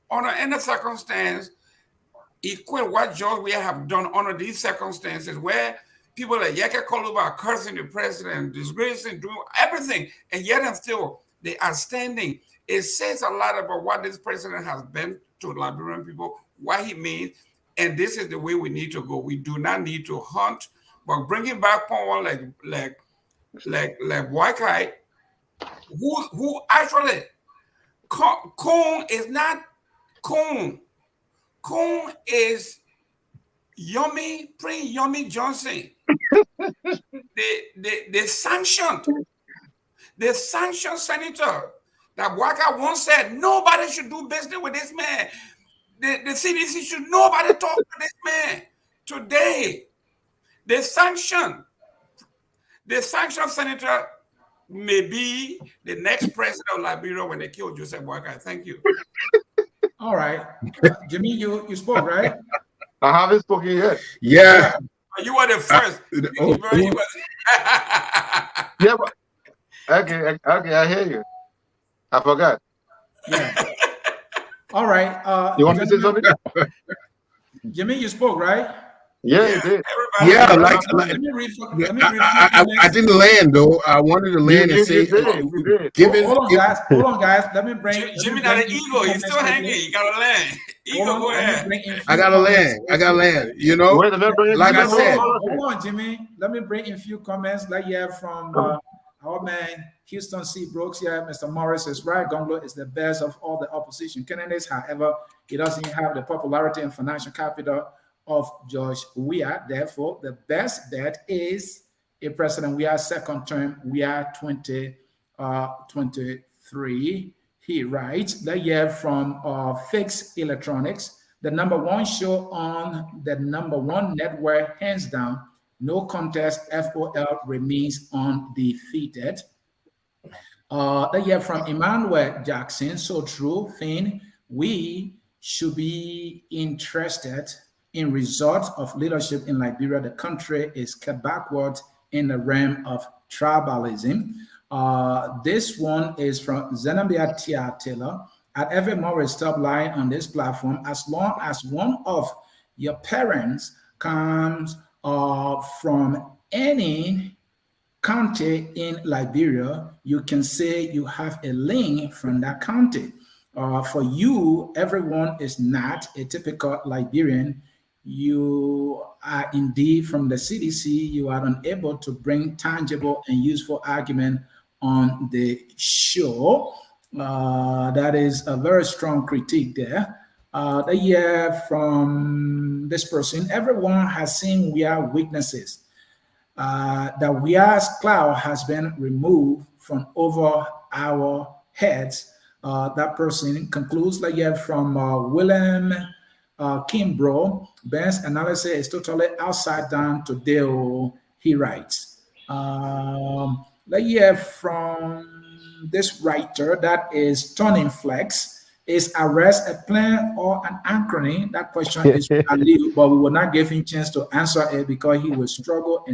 under any circumstance, equate what George Weah have done under these circumstances where people like Yeke Koluba are cursing the president, disgracing, doing everything, and yet and still they are standing. It says a lot about what this president has been to Liberian people, what he means, and this is the way we need to go. We do not need to hunt, but bringing back power like Boakai, who actually, Koung is not Koung. Koung is Prince Yomi Johnson. They sanctioned senator that Boakai once said nobody should do business with this man. The CDC should nobody talk to this man. Today, the sanction senator may be the next president of Liberia when they kill Joseph Boakai. Thank you. All right. Jimmy, you spoke, right? I haven't spoken yet. Yeah. You were the first. Yeah, but okay, I hear you. I forgot. Yeah. All right. You want me to say something? Jimmy, you spoke, right? Yeah, you did. Yeah, Let me read I didn't land though. I wanted to land and say, given. Hold on, guys. Let me bring. Jimmy, not an ego. He's still hanging. You gotta land. Ego, go ahead. I gotta land. You know, like I said. Hold on, Jimmy. Let me bring in a few comments like you have from our man Houston C. Brooks. Yeah, Mr. Morris is right. Gonglo is the best of all the opposition candidates. However, he doesn't have the popularity and financial capital of George Weah. Therefore, the best bet is a President Weah second term, Weah 2023. He writes, the year from Fixed Electronics, the #1 show on the #1 network, hands down, no contest, FOL remains undefeated. The year from Emmanuel Jackson, so true, Finn, we should be interested in results of leadership in Liberia. The country is kept backward in the realm of tribalism. This one is from Zenobia Tia Taylor. At every Morris stop line on this platform, as long as one of your parents comes from any county in Liberia, you can say you have a link from that county. For you, everyone is not a typical Liberian. You are indeed from the CDC. You are unable to bring tangible and useful argument on the show. That is a very strong critique there. The year from this person, everyone has seen Weah weaknesses. That Weah's cloud has been removed from over our heads. That person concludes the year from William Kimbrough. Ben's analysis is totally upside down today, he writes. The year from this writer, that is Turning Flex, is arrest a plan or an acronym? That question is valid, but we will not give him a chance to answer it because he will struggle,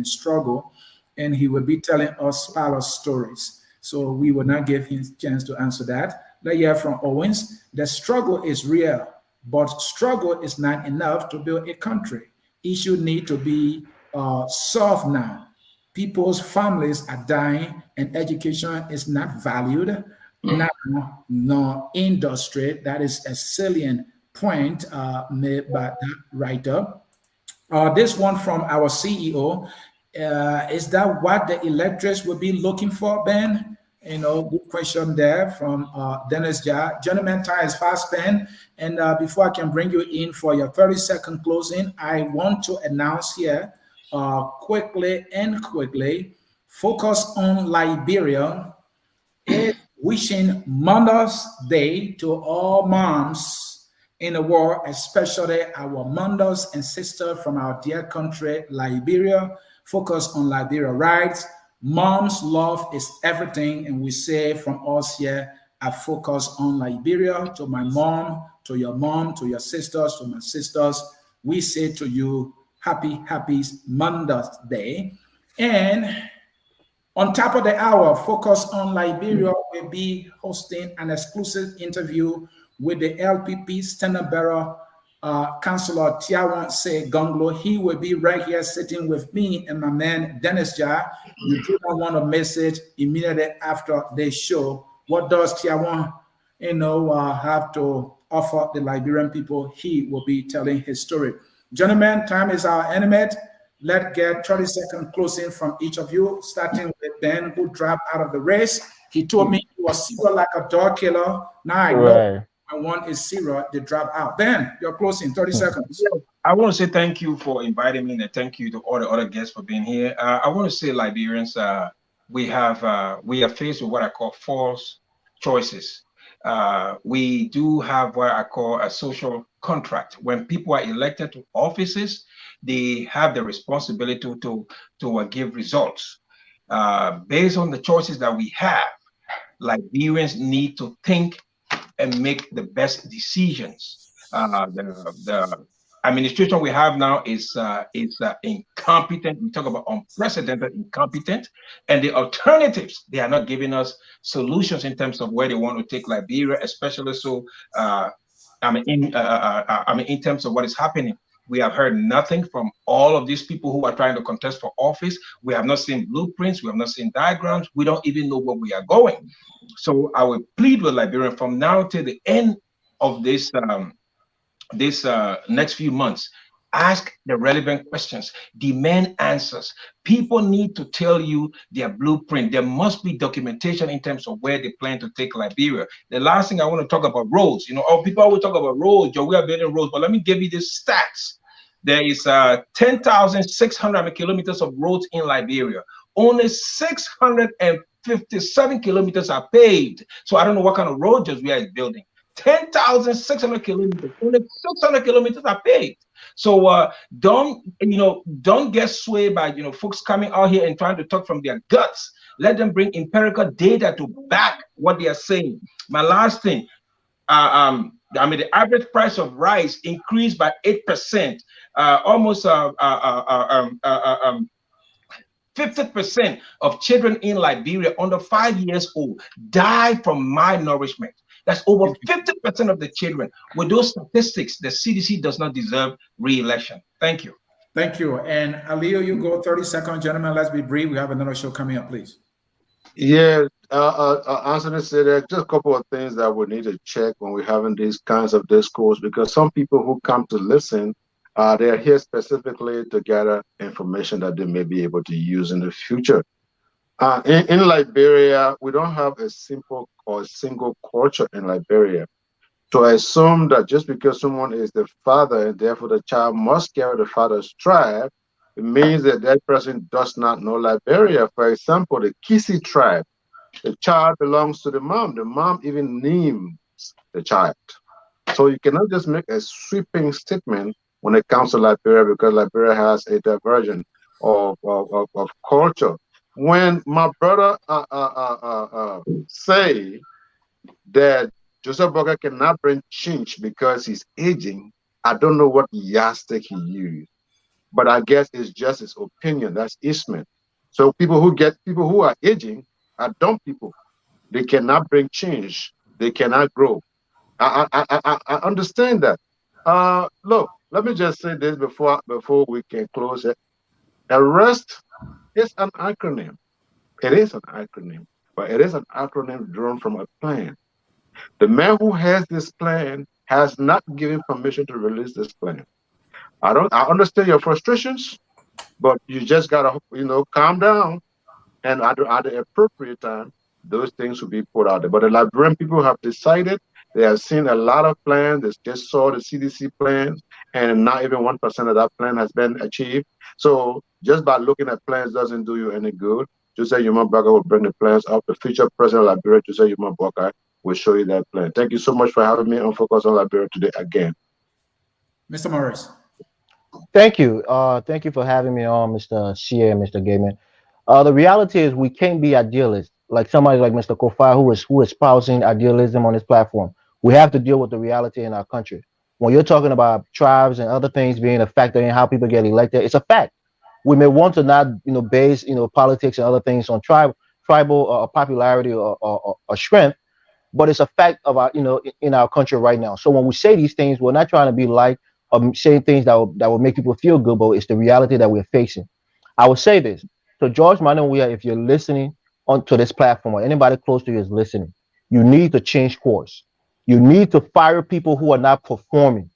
and he will be telling us parlor stories. So we will not give him a chance to answer that. The year from Owens, the struggle is real, but struggle is not enough to build a country. Issues need to be solved now. people's families are dying and education is not valued now nor industry. That is a salient point made by that write-up. This one from our CEO, is that what the electors will be looking for, Ben? You know, good question there from Dennis Jar. Gentlemen, time is fast spent. And before I can bring you in for your 30-second closing, I want to announce here quickly, focus on Liberia is wishing Mother's Day to all moms in the world, especially our mothers and sisters from our dear country, Liberia. Focus on Liberia rights. Mom's love is everything, and we say from us here, I focus on Liberia. To my mom, to your sisters, to my sisters, we say to you, happy Mother's Day. And on top of the hour, Focus on Liberia will be hosting an exclusive interview with the LPP Standard Bearer, Councillor Tiawan Se Gonglo. He will be right here sitting with me and my man Dennis Jar. You do not want to miss it immediately after the show. What does Tiawan, have to offer the Liberian people? He will be telling his story. Gentlemen, time is our enemy. Let's get 30-second closing from each of you, starting with Ben, who dropped out of the race. He told me he was zero like a dog killer. Now I know my one is zero. They drop out. Ben, you're closing, 30 seconds. I want to say thank you for inviting me, and thank you to all the other guests for being here. I want to say, Liberians, we are faced with what I call false choices. We do have what I call a social contract. When people are elected to offices, they have the responsibility to give results. Based on the choices that we have, Liberians need to think and make the best decisions. The administration we have now is incompetent. We talk about unprecedented incompetent, and the alternatives, they are not giving us solutions in terms of where they want to take Liberia, especially so. In terms of what is happening. We have heard nothing from all of these people who are trying to contest for office. We have not seen blueprints. We have not seen diagrams. We don't even know where we are going. So I will plead with Liberia from now till the end of this next few months. Ask the relevant questions, demand answers. People need to tell you their blueprint. There must be documentation in terms of where they plan to take Liberia. The last thing I want to talk about roads. People always talk about roads, we are building roads, but let me give you these stats. There is 10,600 kilometers of roads in Liberia. Only 657 kilometers are paved. So I don't know what kind of roads we are building. 10,600 kilometers, only 600 kilometers are paved. So don't get swayed by folks coming out here and trying to talk from their guts. Let them bring empirical data to back what they are saying. My last thing, the average price of rice increased by 8%, almost 50% of children in Liberia under 5 years old die from malnourishment. That's over 50% of the children. With those statistics, the CDC does not deserve re-election. Thank you. Thank you. And Alio, you go 30 seconds. Gentlemen, let's be brief. We have another show coming up, please. Yeah, Anthony said there are just a couple of things that we need to check when we're having these kinds of discourse, because some people who come to listen, they are here specifically to gather information that they may be able to use in the future. In Liberia, we don't have a simple or single culture in Liberia. To assume that just because someone is the father and therefore the child must carry the father's tribe, it means that that person does not know Liberia. For example, the Kisi tribe, the child belongs to the mom. The mom even names the child. So you cannot just make a sweeping statement when it comes to Liberia, because Liberia has a diversion of culture. When my brother say that Joseph Boakai cannot bring change because he's aging, I don't know what yardstick he used, but I guess it's just his opinion. That's Eastman. So people who are aging are dumb people. They cannot bring change. They cannot grow. I understand that. Look, let me just say this before we can close it. Arrest It's an acronym. It is an acronym, but it is an acronym drawn from a plan. The man who has this plan has not given permission to release this plan. I understand your frustrations, but you just gotta, calm down, and at the appropriate time, those things will be put out there. But the Liberian people have decided, they have seen a lot of plans. They just saw the CDC plans, and not even 1% of that plan has been achieved. So just by looking at plans doesn't do you any good. Jose Yuma Baga will bring the plans up. The future president of Liberia, Jose Yuma Boakai, will show you that plan. Thank you so much for having me on Focus on Liberia today again. Mr. Morris. Thank you. Thank you for having me on, Mr. CA and Mr. Gaiman. The reality is we can't be idealists like somebody like Mr. Kofi who is espousing idealism on this platform. We have to deal with the reality in our country. When you're talking about tribes and other things being a factor in how people get elected, it's a fact. We may want to not, base, politics and other things on tribal popularity or strength, but it's a fact of our, in our country right now. So when we say these things, we're not trying to be like saying things that will make people feel good, but it's the reality that we're facing. I will say this. So George Weah, if you're listening onto this platform or anybody close to you is listening, you need to change course. You need to fire people who are not performing.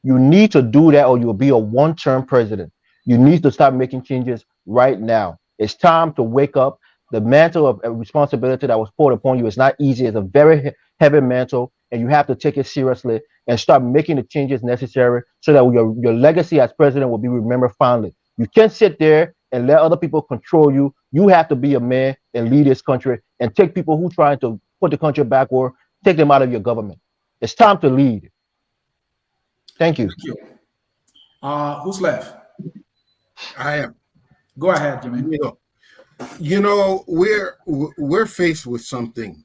You need to do that or you'll be a one-term president. You need to start making changes right now. It's time to wake up. The mantle of responsibility that was poured upon you is not easy. It's a very heavy mantle, and you have to take it seriously and start making the changes necessary so that your legacy as president will be remembered fondly. You can't sit there and let other people control you. You have to be a man and lead this country and take people who trying to put the country backward, take them out of your government. It's time to lead. Thank you. Thank you. Who's left? I am. Go ahead, Jimmy. We're faced with something.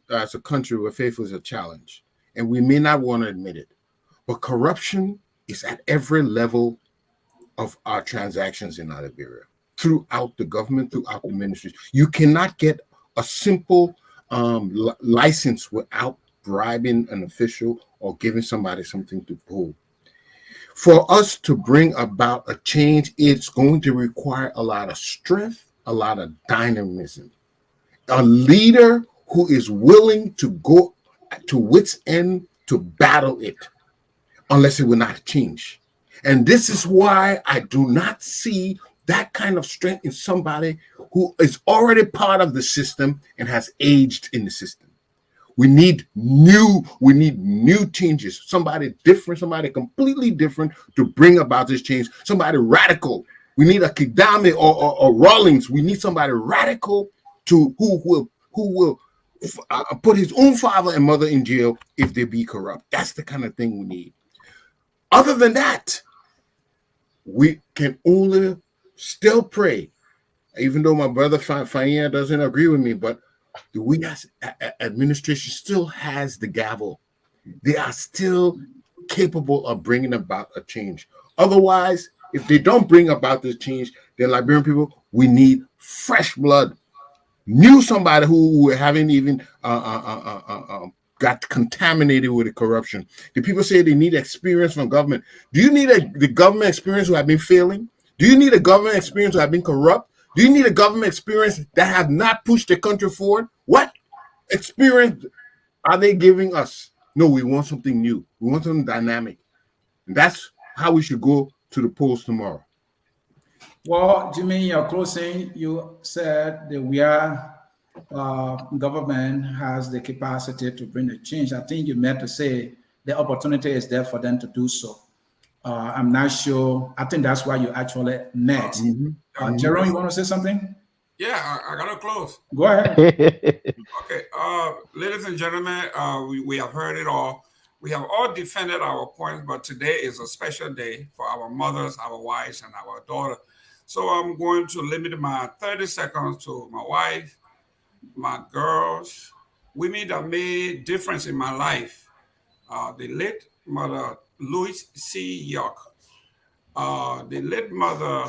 As a country, we're faced with a challenge, and we may not want to admit it, but corruption is at every level of our transactions in Liberia, throughout the government, throughout the ministries. You cannot get a simple license without bribing an official or giving somebody something to pull. For us to bring about a change, it's going to require a lot of strength, a lot of dynamism. A leader who is willing to go to wit's end to battle it, unless it will not change. And this is why I do not see that kind of strength in somebody who is already part of the system and has aged in the system. We need new changes, somebody different, somebody completely different to bring about this change, somebody radical. We need a Kidame or Rawlings. We need somebody radical who will put his own father and mother in jail if they be corrupt. That's the kind of thing we need. Other than that, we can only still pray, even though my brother Fania doesn't agree with me, but the Weah administration still has the gavel. They are still capable of bringing about a change. Otherwise, if they don't bring about this change, then Liberian people, we need fresh blood. New somebody who haven't even got contaminated with the corruption. The people say they need experience from government. Do you need the government experience who have been failing? Do you need a government experience who have been corrupt? Do you need a government experience that have not pushed the country forward? What experience are they giving us? No, we want something new. We want something dynamic. And that's how we should go to the polls tomorrow. Well, Jimmy, in your closing, you said the Weah government has the capacity to bring a change. I think you meant to say the opportunity is there for them to do so. I'm not sure. I think that's why you actually met. Jerome, you want to say something? Yeah, I got to close. Go ahead. Okay, ladies and gentlemen, we have heard it all. We have all defended our points, but today is a special day for our mothers, our wives, and our daughter. So I'm going to limit my 30 seconds to my wife, my girls, women that made difference in my life. The late mother, Louis C. York. The late mother,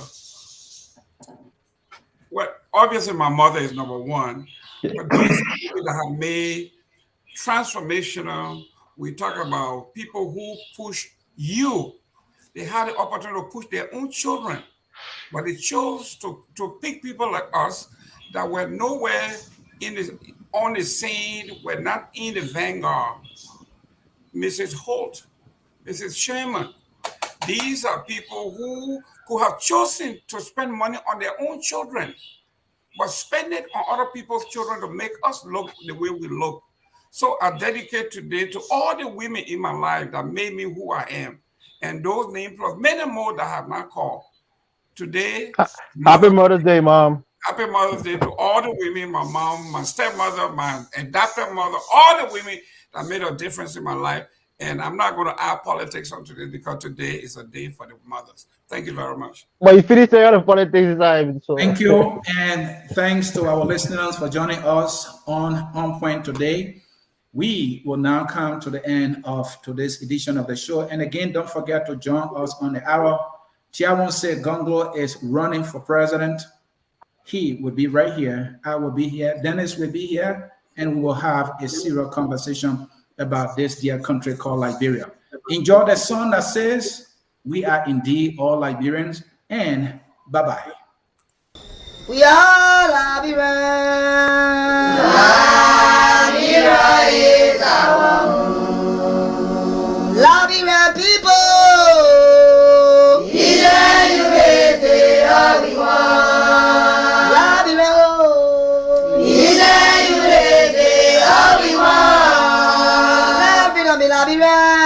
well, obviously my mother is number one, but these people that have made transformational, we talk about people who push you. They had the opportunity to push their own children. but they chose to pick people like us that were nowhere on the scene, were not in the vanguard. Mrs. Holt, Mrs. Sherman, these are people who have chosen to spend money on their own children, but spend it on other people's children to make us look the way we look. So I dedicate today to all the women in my life that made me who I am, and those names plus many more that I have not called. Today, Happy Mother's Day, Mom. Happy Mother's Day to all the women, my mom, my stepmother, my adopted mother, all the women that made a difference in my life. And I'm not going to add politics on today because today is a day for the mothers. Thank you very much. But you finished all the politics time. So. Thank you, and thanks to our listeners for joining us on Point today. We will now come to the end of today's edition of the show. And again, don't forget to join us on the hour. Chiawonse Gonglo is running for president. He will be right here. I will be here. Dennis will be here. And we will have a serious conversation about this dear country called Liberia. Enjoy the song that says, "We are indeed all Liberians," and bye-bye. We are Liberians. Liberia is our home. Liberian people. Liberia.